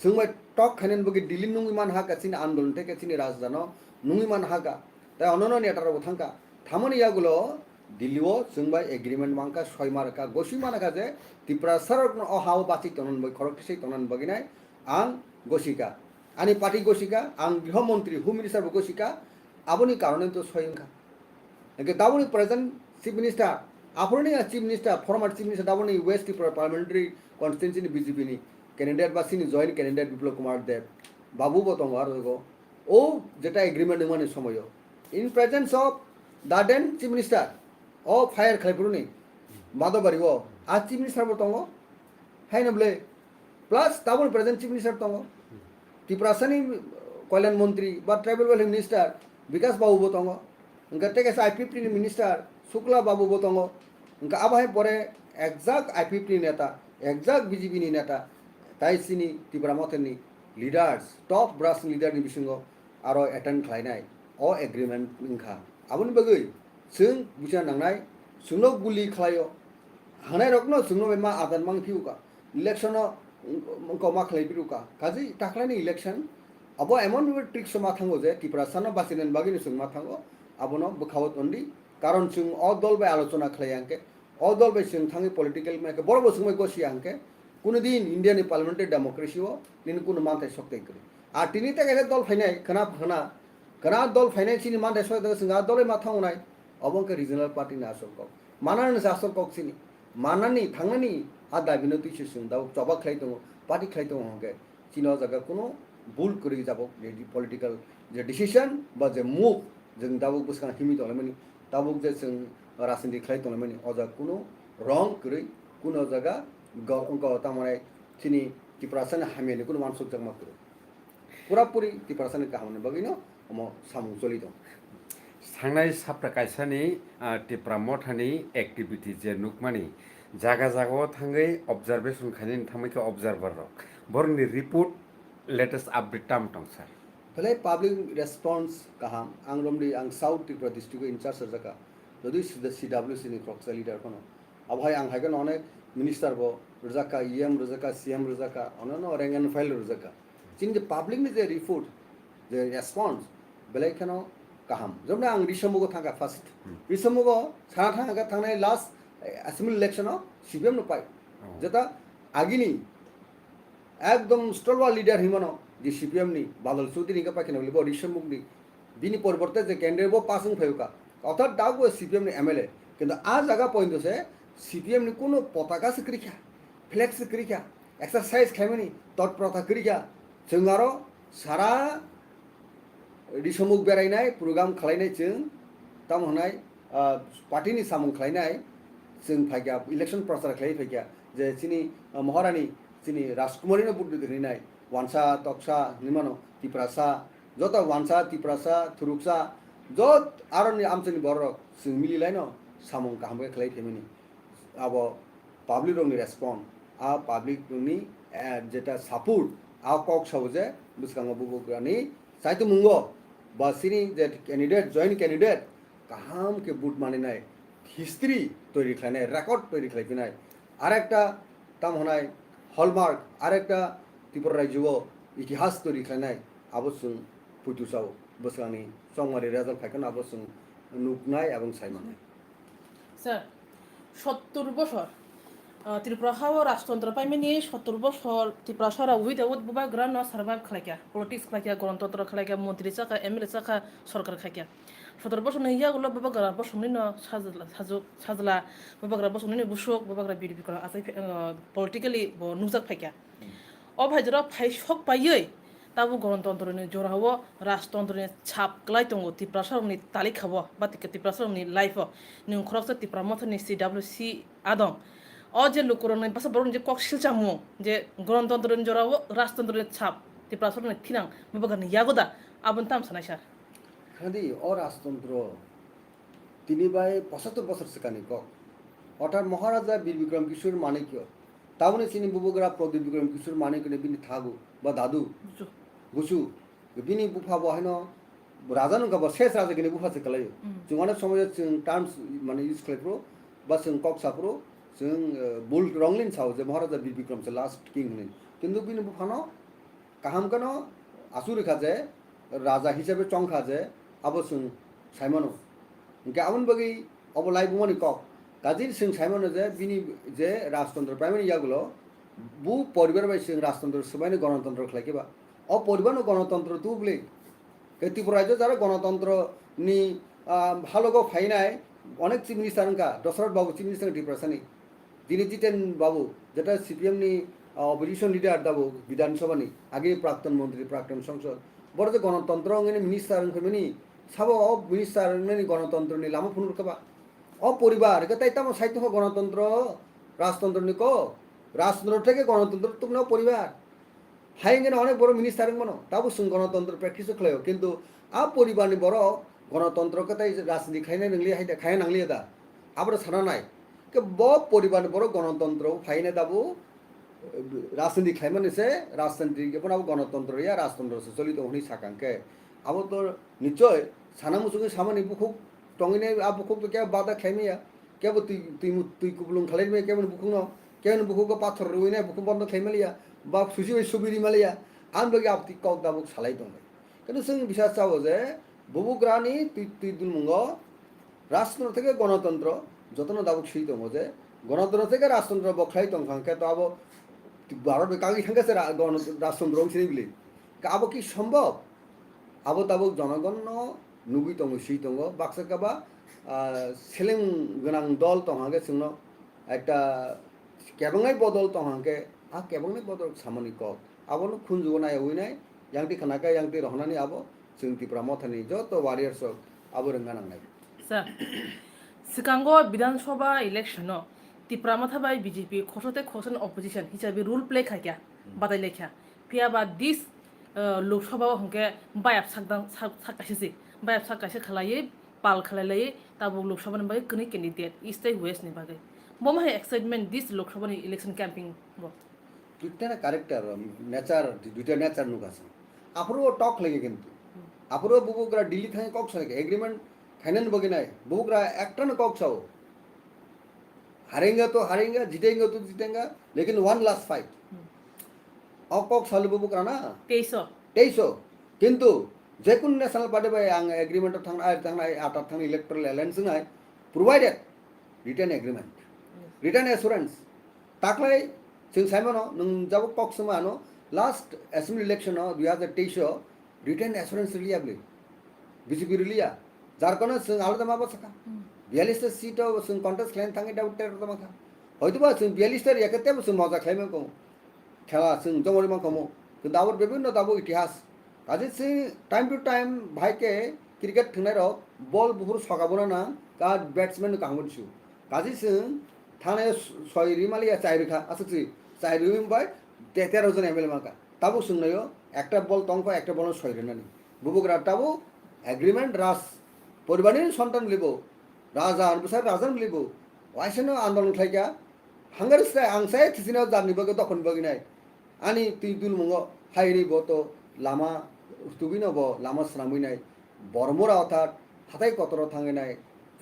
Speaker 2: जों बाय टक खायनाय बगे दिल्ली नुङि मान हा कासिनि आन्दोलन ते कासिनि राजधानो नुङि मान हागा दा अननो नेटाराव थांका थामनि यागुलो दिल्लीओ जों बाय एग्रीमेंट मांका सय मारका गसि मानका जे त्रिपुरा सरक अ हाव बाति तनन बय खरकसै तनन बगिनाय आं गसिका आनि पार्टी गसिका आं गृह मंत्री होम मिनिस्टार गसिका आबनि कारणे तो सयंका एके दाबनि प्रेजेंट चीफ मिनिस्टर आफरनि chief minister former chief minister दाबनि west Tripura parliamentary constituency BJP नि कैंडिडेट बा सिनि जॉइंट कैंडिडेट विप्लव कुमार देव बाबू बतंग आरो ओ जेटा एग्रीमेंट माने समय in presence of the then chief minister ओ फायर खाइपुरनि माधवबारी ओ आ चीफ मिनिस्टर बतंग हाइनबले प्लस दाबनि प्रेजेंट चीफ मिनिस्टर तंग त्रिपुरा सनि कल्याण मंत्री बा ट्राइबल वेलफेयर मिनिस्टर विकास बाबू बतंग उनका टेकेस I-50 मिनिस्टर शुक्ला बाबू बतंग उनका अब है परे एग्जैक्ट I-50 नेता एग्जैक्ट बीजेपी नेता ताइसिनी त्रिपुरा मथनि लीडर्स टॉप ब्रास लीडर नि बिसिंगो आरो एटेंड खालायनाय अ एग्रीमेंट इंखा आबुनि बगै जों बुजिना नांनाय जोंनो गुलि खालायो हानाय रकनो जोंनो मा आदान मां फिउका इलेक्शन उनको मा खालाय फिउका काजि टाखलायनि इलेक्शन अब एमन ट्रिक्स मा थांगो जे त्रिपुरा सानो बासिनेन बागिनि जों मा थांगो आबनो बखावत ओन्दी कारण जों अ दल बाय आलोचना खालायांके अ दल बाय जों थाङि पॉलिटिकल मेके बड़ बड़ समय गसियांके कुनु दिन इंडियानि पार्लियामेंटारि डेमोक्रेसी ओ निन कुनु मानथाय सक्ते करि आ तिनि तेगे दल फायनाय कना दल फायनाय सिनि मानथाय सक्ते जों आ दल मा थांनाय अबंके रिजनल पार्टी ना आसल कक मानान आसल कक सिनि मानानि थांनानि आ दाबिनो तिसि जों दाव चबा खाय दङ पार्टी खाय दङ हके चिनो जागा कुनु भुल करि जाबो पॉलिटिकल जे डिसीजन बा जे मूव जों दाबो बसका हिमि दलमानि दाबो जे जों राजनीति खाय दलमानि अजा कुनु रंग करि कुनु जागा उनको तामाने चिनी त्रिपुरासन हामेनि कुनु मानसुक जगमा करो पूरा पूरी त्रिपुरासन कामने बगिनो हम सामु चलि दं
Speaker 1: सांनाय साप्रा कायसानि त्रिपुरा मथानि एक्टिविटी जे नुकमानि जागा जागाव थाङै ऑब्जर्वेशन खायनि थामैखौ ऑब्जर्वर रक बरनि रिपोर्ट लेटेस्ट अपडेट टाम दं सर
Speaker 2: पहले पब्लिक रेस्पॉन्स कहा आं रमडी आं साउथ त्रिपुरा डिस्ट्रिक्ट इंचार्ज जका जदि CWC नि क्रक्सा लीडर कोन अबहाय आं हायगन अनेक मिनिस्टर बो रजाका EM रजाका CM रजाका अननो रैंक एंड फाइल रजाका चिन जे पब्लिक नि जे रिपोर्ट जे रेस्पॉन्स बेलेखनो काहाम जमना आं रिसमुगो थांगा फर्स्ट रिसमुगो साना थांगा थांनाय लास्ट असेंबली इलेक्शन CPM नो पाइ जेता आगिनि एकदम स्टलवार लीडर हिमनो जे CPM नि बादल चौधरी का पाकिन बोले रिसमुग नि बिनि परिवर्तन जे कैंडिडेट बो पासिंग फयुका अर्थात दागो CPM नि MLA किंतु आ जगह पॉइंट से CPM नि कोनो पताका से करिखा फ्लेक्स से करिखा एक्सरसाइज खाइमनि तत्परता करिखा जोंगारो सारा रिसमुग बेरायनाय प्रोग्राम खालायनाय जों ताम होनाय पार्टी नि सामुं खालायनाय जों फाइगा इलेक्शन प्रचार खालाय फाइगा जे चिनी महारानी चिनी राजकुमारी ने बुद्ध दिनाय वानसा तक्सा निमानो त्रिपुरासा जत वानसा त्रिपुरासा थुरुकसा जत आरनि आमचनि बर जों मिलिलायनो सामुं कामबे खालाय थेमनि अब पाब्लिक रंनि रेस्पॉन्स आ पाब्लिक रंनि जेटा सपोर्ट आ कक सावजे बुसकांग बुबुग्रानि साइतो मुंगो बासिनी जे कैंडिडेट जॉइंट कैंडिडेट काहाम के बुट मानिनाय हिस्ट्री तैरि खालायनाय रेकर्ड तैरि खालायनाय आरेकटा ताम होनाय हलमार्क आरेकटा त्रिपुरा राज्योआव इतिहास तैरि खालायनाय आबो जों फुटुसाव बोसोरानि संमारि रेजाल्ट फायखन आबो जों नुकनाय एवं सायमानाय
Speaker 3: স্যার 70 বছর ত্রিপুরা হাও রাজতন্ত্র পাইমেনি 70 বছর ত্রিপুরা সরা উইদাউট বুবা গ্রান সার্ভাইভ খালাইকা পলিটিক্স খালাইকা গণতন্ত্র খালাইকা মন্ত্রী চাকা MLA চাকা সরকার খাইকা 17 বছর নইয়া গুলো বাবা গ্রা বছর নিন সাজলা বাবা গ্রা বছর নিন বুসক বাবা গ্রা বিডিপি করা আসাই পলিটিক্যালি নুজাক ফাইকা অ ভাইজরা ফাই সক পাইयै তাবু গণতন্ত্রनि जरावो राजतंत्रनि छाप क्लाय दङ त्रिपुरा सरनि तालिक खाबो बा त्रिपुरा सरनि लाइफ नों खरकस त्रिपुरा मथनि CWC आदं अ जे लुकुरनि बासा बरन जे कक्सिल चामु जे गणतंत्रनि जरावो राजतंत्रनि छाप त्रिपुरा सरनि थिनां मबगनि यागोदा आबन ताम सनाय सार
Speaker 2: खादि और राजतंत्र তিনি বাই 75 বছর সেখানে কক অর্থাৎ মহারাজা বীর বিক্রম কিশোর মানিক্য তাহলে চিনি বুবুগরা প্রদীপ বিক্রম কিশোর মানিক্য বিনি থাগু বা দাদু গুসু বিনি বুফা বহাयन राजा नंगाबा शेष राजा के बुफा से कलायो जों अनेक समय जों टार्म्स माने यूज खालायफ्रो बा जों कक साफ्रो जों बुल रंगलिन साव जे महाराजा बीर विक्रम से लास्ट किंग होने किंतु बिनि बुफानो काहाम कनो आसुरिखा जे राजा हिसाबै चंखा जे अब जों साइमनो इनके आवन बगै अब लाइबुमनि कक काजि जों साइमनो जे बिनि जे राजतंत्र प्राइमारि यागुलो बु परिवार बाय जों राजतंत्र सबायनो गणतंत्र खालायकेबा अ परिवारनो गणतंत्र तुबले त्रिपुरा যারা গণতন্ত্রনি ভালোগো ফাইনায় অনেক চিফ মিনিস্টার দশরথ বাবু চিফ মিনিস্টার ত্রিপুরাসানি যিনি জিতেন বাবু যেটা সিপিএমনি অপোজিশন লিডার দাবু বিধানসভানি আগে প্রাক্তন মন্ত্রী প্রাক্তন সংসদ বড় যে গণতন্ত্র মিনিস্টার মেনি সাবো মিনিস্টার গণতন্ত্রনি লামা ফুনুর কাবা অপরিবার তাই তাম সাহিত্য গণতন্ত্র রাজতন্ত্রনি ক রাজতন্ত্র থেকে গণতন্ত্র তুমি পরিবার হাইঙ্গেন অনেক বড় মিনিস্টার মনো তাবো जों গণতন্ত্র প্র্যাকটিস খালাयो কিন্তু आ परिवारनि बड़ गणतंत्र कतै राजनीति खायनाय नंगलि हायदा खाया नांगलि दा आबर सानानाय के ब परिवारनि बड़ गणतंत्र फायनाय दाबो राजनीति खायमाने से राजतंत्र के पण अब गणतंत्र या राजतंत्र से चलित होनी साकांके अब तो निश्चय साना मुसुगे सामानि बुखुक टंगिने आ बुखुक तो क्या बादा खायमिया के तुई तुई तुई कुबलुं खालायमे के बुखुनो के बुखुक पाथर रुइनाय बुखुक बन्द खायमालिया बा सुसि सुबिरि मालिया आन बगे आपति कक दाबुक सालाय दं কিন্তু जों বিশ্বাস চাবো যে বুবুগ্রানি তুই দুলমুঙ্গ রাজতন্ত্র থেকে গণতন্ত্র যতন দাবুক সেই দङ যে গণতন্ত্র থেকে রাজতন্ত্র বখাই দं খাঙ্কে তো আবো ভারত কাগি খাঙ্কেছে রাজতন্ত্র অংশী বলি আবো কি সম্ভব আবো দাবুক জনগণ নুবি দङ সেই দङ বাক্সাকাবা সেলেং গোনাं দল দंहागे जोंनो একটা কেবংনাই বদল দंहागे आ केबंनाय बदल सामानि कक आबोनो खुनजुगो नाय उइनाय यांगति खानाका यांगति रहनानि आबो जों त्रिपुरा मथानि जत वारियार्स आबो रोंगा नांनाय
Speaker 3: सर सिकांगो विधानसभा इलेक्शन त्रिपुरा मथाबाय बीजेपी खसते खसन अपोजिशन हिसाबै रूल प्ले खाया बादायलायखा फियाबा दिस लोकसभा हंके बायाब साकदां साकासे बायाब साकासे खालायै पाल खालायलायै ताबो लोकसभानि बागै कनि कैंडिडेट ईस्ट वेस्ट नि बागै बमा excitement this Lok Sabha election camping बो
Speaker 2: दुइटा कैरेक्टर नेचार दुइटा नेचार नुगासन आफरो टक लगे किंतु आफरो बुबुग्रा दिल्ली थांगे कक सके एग्रीमेंट फाइनल बगिनाय बुबुग्रा एकटन कक साओ हारेंगे तो हारेंगे जीतेंगे तो जीतेंगे लेकिन वन लास्ट फाइट अ कक साल बुबुग्रा ना 2300 किंतु जेकुन नेशनल पार्टी बाय आं एग्रीमेंट थांनाय आटा थांनाय इलेक्टोरल एलायंस नाय provided return agreement return assurance ताकलाय जों साइमनो नों जाबो कक समानो last assembly election 2023 return assurance liable BJP लिया जारकनो जों आलदा माबा सका 42 सीट जों कन्टेस्ट खालायनो थाङै दाबो टेर दमाखा हयतोबा जों 42 टा एकेते जों मजा खालायनो को खेला जों जमरि मा कमो কিন্তু दाबो विभिन्न दाबो इतिहास काजे जों टाइम टू टाइम भाइके क्रिकेट थंनाय र बल बुहुर सगाबोना ना का बैट्समैन कांगोनसु काजे जों थाने सय रिमालिया चाइरिखा आसुति चाइरिम बाय 13 जन एमएलए माका ताबो सुननायो একটা বল তংক একটা বল সয়রেনানি বুবুগ্রা তাবো এগ্রিমেন্ট রাস পরিবারের সন্তান লিব রাজা আনবসার রাজান লিব ওয়াইসনো আন্দোলন খাইকা হাঙ্গারস্তায় আংসায় থিসিনাও জানি বগে তখন বগিনাই আনি তুই দুলমুঙ্গ হাইরি বতো লামা তুবিনো ব লামা স্নামিনাই বর্মরা অর্থাৎ হাতাই কতর থাঙ্গিনাই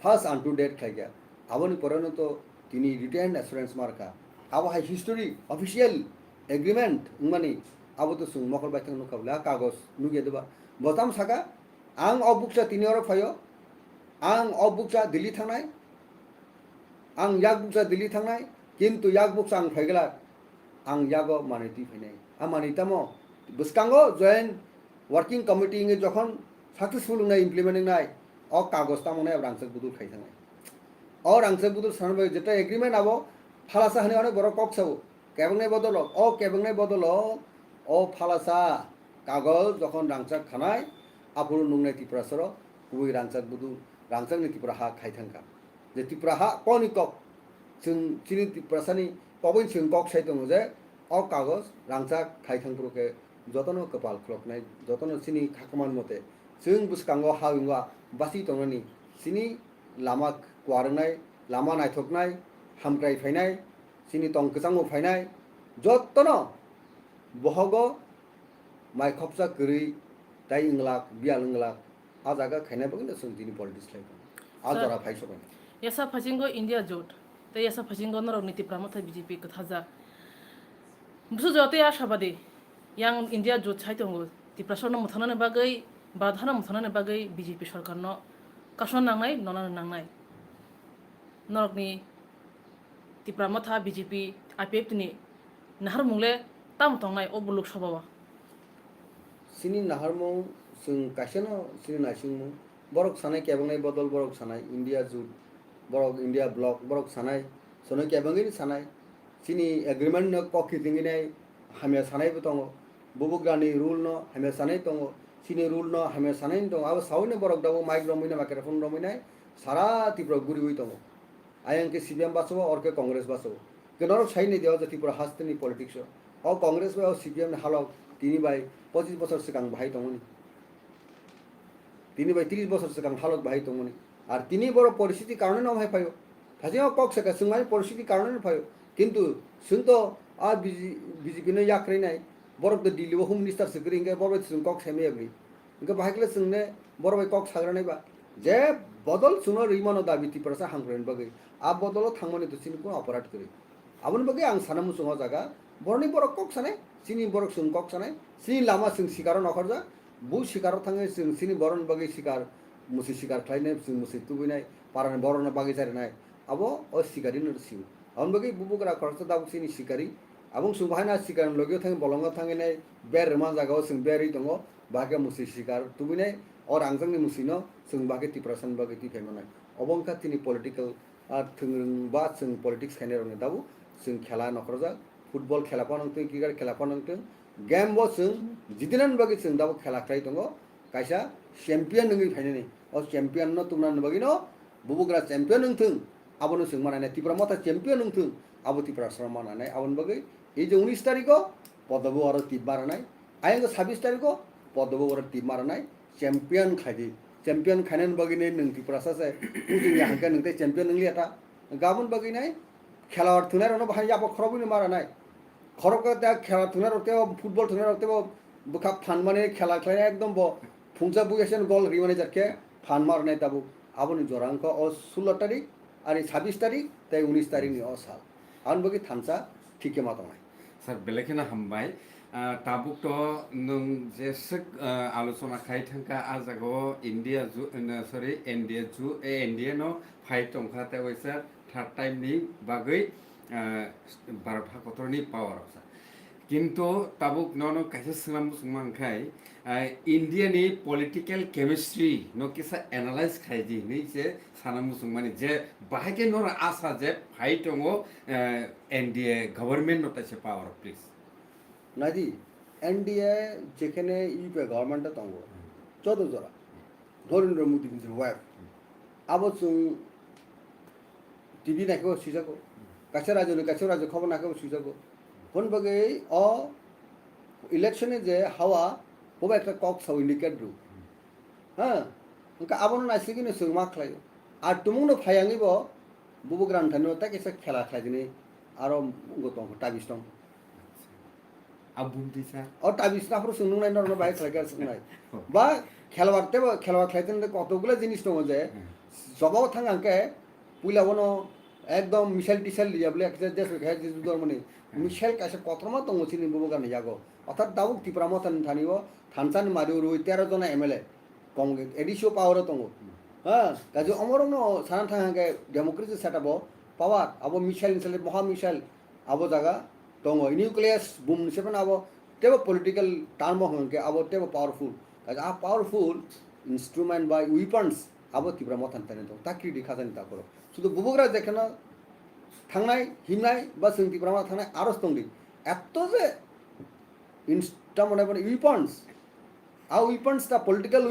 Speaker 2: ফার্স্ট আনটু ডেট খাইকা আবনি পরেনো তো তিনি রিটার্ন অ্যাসুরেন্স মার্কা আবো হাই হিস্টোরি অফিসিয়াল एग्रीमेंट मानी अब तो सुन मकल बाय थांनो खाबला कागज नुगे दबा बताम साका आं अबुकसा तिनि अर फायो आं अबुकसा दिल्ली थांनाय आं याग बुकसा दिल्ली थांनाय किन्तु याग बुकसा आं फायगला आं यागो मानिति फैनाय आ मानितामो बसकांगो जॉइंट वर्किंग कमिटी नगे जखन सक्सेसफुल नाय इमप्लिमेंटिंग नाय अ कागज तामने रांसक बुदुल खाय थांनाय अ रांसक बुदुल सानबाय जेटा एग्रीमेंट आबो फालासा हने अनेक बरो कक्साबो केबंनाय बदल अ केबंनाय बदल अ फालासा कागज जखन रांचाक खानाय आफुर नुंनाय त्रिपुरासर गुबै रांचाक बुदु रांचाक त्रिपुरा हा खायथांका जे त्रिपुरा हा कनि कक जों चिनि त्रिपुरासानि कबै जों कक साइ दङ जे अ कागज रांचाक खायथांफोरके जतन कपाल खुलकनाय जतन चिनि खाखमान मते जों बुसकांगो हाविंगा बासि दङनि चिनि लामा कुवारनाय लामा नायथकनाय हामक्राय फायनाय सिनि तंग कचांगो फायनाय जत्तन बहगो माइ खपसा गरै दाय इंलाक बियाल इंलाक आ जागा खायनाय बगन जों दिनि पलिटिक्स लायक आ
Speaker 3: Sir.
Speaker 2: जरा फायसबाय
Speaker 3: Yasa pachingo India jot. Te yasa pachingo norok niti pramotha BJP kathaja. Busu jote ashabadi. Yang India jot chai tongo. Ti prasarno muthanane bagai badhana muthanane bagai BJP sarkar no kason nangnai nona nangnai. Norok ni ti pramotha BJP IPF tini nahar mungle tam tongnai obuluk sabawa.
Speaker 2: सिनि नाहारमौ जों गासैनो सिनि नायसिंमु बरक सानाय केबंनाय बदल बरक सानाय India जुट बरक India block बरक सानाय सोनो केबंगिनि सानाय सिनि एग्रीमेंट न कखि दिंगिनाय हामिया सानायबो दङ बुबुग्रानि रुल न हामिया सानाय दङ सिनि रुल न हामिया सानाय दङ आबो सावने बरक दाबो माइक रमिना माइक्रोफोन रमिनाय सारा तिप्र गुरिवै दङ आयंके सीपीएम बासो और के कांग्रेस बासो गनर साइने देव जति पुरा हास्तनि पॉलिटिक्स और कांग्रेस बा सीपीएम हालक तिनी बाय 25 বছর सिगां बाहाय दंमोन तिनी बाय 30 বছর सिगां हालक बाहाय दंमोन आर तिनी बड़ परिस्थिति कारणे न हाय फायो फाजियाव कक सेका सुंगाय परिस्थिति कारणे फायो किंतु सुंतो आ बीजेपी ने याक्रेनाय बरक द दिल्ली होम मिनिस्टर सिग्रिंगे बरक सुं कक सेमे एग्री इनके बाहायले सुंने बरक कक साग्रानाय बा जे बदल सुनो रिमनो दाबि तिप्रसा हांग्रेन बगै आ बदल थांमोने तो सिनको अपराध करि आबन बगै आं सानामु सुंगा जागा बरनि बरक कक सानाय सिनि बरक सुं कक सानाय सिनि लामा सुं सिकारो नखरजा बु सिकारो थाङै जों सिनि बरन बगै सिकार मुसि सिकार खालायनाय जों मुसि तुबैनाय पारान बरन बगै जारिनाय आबो अ सिकारि नरसिउ आबन बगै बुबुग्रा खरसा दाबु सिनि सिकारि आबुं सुं बाहायना सिकार लगियो थाङै बलंगा थाङैनाय बेर मा जागाव जों बेरि दङ बागे मुसि सिकार तुबैनाय और आंजोंनि मुसिनो जों बागे तिप्रासन बागे तिफायमानाय अबंका तिनि पलिटिकल थोंरों बा जों पलिटिक्स खायनाय रने दाबु जों खेला नखरजा फुटबल खेला पानंते क्रिकेट खेला पानंते गेम बो जों जिदिनान बागे जों दाबु खेला खाय दङ कायसा चेम्पियन नङै फायनाय अ चेम्पियन न तुमनान बागे न बुबुग्रा चेम्पियन नंथों आबनो जों मानाय तिप्रा मथा चेम्पियन नंथों आबो तिप्रा सर मानाय आबन बागे ए जे 19 तारिखो पदबो आरो टिप मारनाय आयंग 26 तारिखो पदबो आरो टिप मारनाय चेम्पियन खायदि चेम्पियन खायनान बागिने नों तिप्रा सासे उजिनि हांका नोंते चेम्पियन नंलि आता गाबन बागिनाय खेला थुनाय रनो बाहाय जाबो खरबनि मारनाय खरबका दा खेला थुनाय रते फुटबल थुनाय रते बुखा फान माने खेला खायनाय एकदम ब फुंजा बुयेसन गोल रिमाने जाके फान मारनाय दाबु आबनि जरांक अ 16 तारिख आरो 26 तारिख ताय 19 तारिख नि अ साल आन बगि थामसा ठीके मातनाय
Speaker 1: सर बेलेखेना हामबाय ताबुक तो नों जे सक आलोचना खाय थांका आ जागो इंडिया जु सॉरी एनडीए जु एनडीए नो फाइट तंखा ते वैसा थार्ड टाइम नि बागै भारत हाकतरनि पावर किंतु ताबुक ननो कायसे सुंगाम सुंमांखाय इंडिया नि पॉलिटिकल केमिस्ट्री नो किसा एनालाइज खायदि नि जे साना मुसुंमानि जे बाहायके नर आशा जे फाइट दङो एनडीए गवर्नमेंट नो तासे पावर प्लीज
Speaker 2: नादी एनडीए जेखने यूपी गवर्नमेंट तंगो चौदह जरा नरेंद्र मोदी की वाइफ अब जों टीवी नायखौ सुजागो कासे राज्य खबर नायखौ सुजागो फन बगै अ इलेक्शन जे हावा बबे एक कक साव इंडिकेट रु हां उनका आबन नायसिगिनो जों मा खालायो आ तुमुनो फायांगिबो बुबुग्रान थानो ता केसे खेला खायदिनि आरो गतम टाबिस्टम
Speaker 1: अब बुंदिसा
Speaker 2: और टाबिस्टा पर सुनुनाय नरनो बाय खायगा सुनाय बा खेलवारते खेलवा खायतेन कतगुला जिनिस दङ जे जबाव थांगांके पुइलावनो एकदम मिसाइल टिसाइल लियाबले एकसे देश खाय जे जुदर माने मिसाइल कासे कतरमा दङ सिनि बुबुगान यागो अर्थात दाबुक तिप्राम थान थानिबो थानसान मारिउ रुइ 13 जना एमएलए कांग्रेस एडिसो पावर दङ हां गाजो अमरनो साना थांगांके डेमोक्रेसी सेटअप पावर अब मिसाइल मिसाइल महा मिसाइल अब जागा दङ न्यूक्लियस बुम सेवन अब तेबो पॉलिटिकल टर्म होंके अब तेबो पावरफुल आ पावरफुल इंस्ट्रूमेंट बाय वेपन्स अब तिब्रा मथान तने दं ताकि दिखाजन ता करो शुद्ध बुबुग्रा देखना थांनाय हिमनाय बा जों तिब्रा मा थांनाय आरस दंदि एत्त जे इंस्टा माने वेपन्स आ वेपन्स दा पॉलिटिकल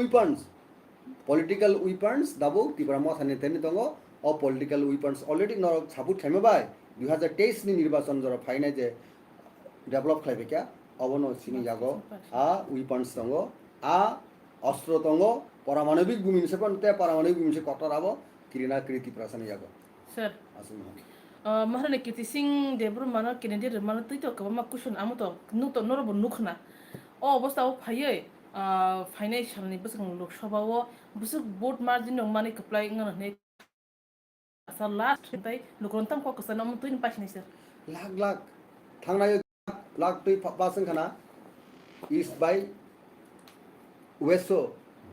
Speaker 2: वेपन्स दाबो तिब्रा मथान तने दङ अ पॉलिटिकल वेपन्स अलरेडी नरक साबुत थेमे बाय 2023 नि निर्वाचन जरा फाइनाय जे डेभलप खालायबाय क्या अबनो सिनि जागो आ वेपन्स दङ आ अस्त्र दङ पारमाणविक बुमिन सेपन ते पारमाणविक बुमिन से कटर आबो kirina kriti prasana yago
Speaker 3: sir
Speaker 2: asun ha
Speaker 3: mahrane kiti sing debru mana kini dir mana tuito ka ma kushun amuto nuto norobo nukhna o অবস্থা ও ফাইয়ে ফাইনান্সিয়ালনি বসং লোকসভাও বসক বোট মার্জিন নং মানি কপ্লাই ngana ne asa last tai lukrontam ko kasana mo tuin pasni sir
Speaker 2: lak lak thangnai lak tui pasan khana east by westo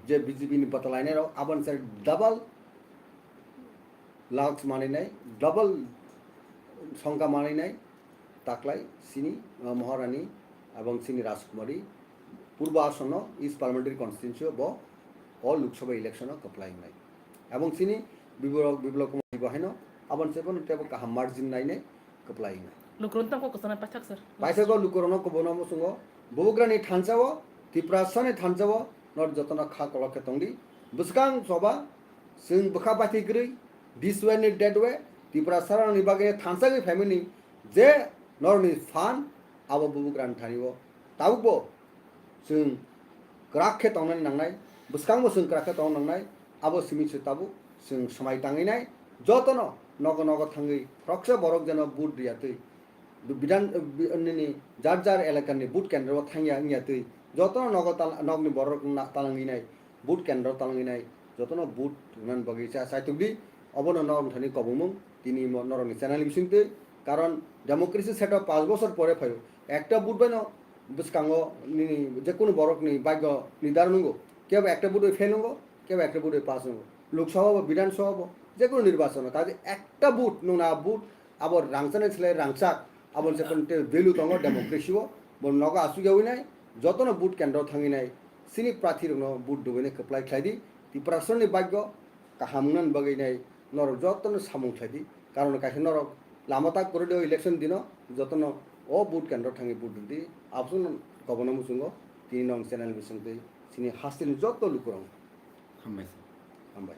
Speaker 2: je BJP ni batalaine ro aban sir double lakhs mani nai double সংখ্যা মানি নাই তাকলাই সিনি মহারানী এবং সিনি রাজকুমারী পূর্ব আসন্ন east parliamentary constituency ব অ Lok Sabha election কপ্লাই নাই এবং সিনি বিপ্লব কুমার বহেন আবন সেবন তেব কাহা মার্জিন নাই নাই কপ্লাই নাই
Speaker 3: lukrontam ko kasana pathak sir
Speaker 2: পাইসাগ লুকরনো কবনম সুঙ্গ ববুগ্রানি থানসাব ত্রিপ্রাসনে থানসাব নর যতন খা কলকে তংদি বুসকাং সবা সিং বখা পাতি গ্রই দিস ওয়ে নি ডেড ওয়ে ত্রিপ্রাসরনি বাগে থানসাগি ফ্যামিলি যে নরনি ফান আবো ববুগ্রান থানিব তাউবো जों ग्राखे तंनानै नांनाय बुसकांबो जों ग्राखे तंनानै नांनाय आबो सिमिसो ताबु जों समाय ताङैनाय जतन नग नग थाङै प्रक्ष बरक जन बुट दियातै बिधान नि जार जार एलाकानि बुट केन्द्र थाङिया नियातै जतन नग नगनि बरक तालाङैनाय बुट केन्द्र तालाङैनाय जतन बुट मान बगैचा साइतुबि अबन नरम थानि कबुमुं तिनि नरमनि চ্যানেল बिसिंतै कारण डेमोक्रेसि सेटअप 5 বছর পরে ফাयो একটা বুট बायनो बुसकांगो नि जेकुनु बरकनि भाग्य निर्धारण नंगो केवल एक बुट फेल नंगो केवल एक बुट पास नंगो लोकसभा विधानसभा जेकुनु निर्वाचन काजे एक बुट नोना बुट अब रांचने छले रांचाक अब जेकुनु भेलु दङ डेमोक्रेसिओ बन नगा आसुगावैनाय जतन बुट केन्द्र थाङिनाय सिनि प्रार्थी रनो बुट दुबैने कप्लाय खायदि ति प्रशासननि भाग्य काहामनन बगैनाय नर जतन सामुं खायदि कारण काहे नर लामाता करदो इलेक्शन दिन जतन ओ बुट केन्द्र थाङि बुट दुदि आपसन गबन मुसुंगो तिनि नং চ্যানেल बिसंतै सिनि हास्टिनि जत्तो लुकुरं
Speaker 1: हामबायसै
Speaker 2: हामबाय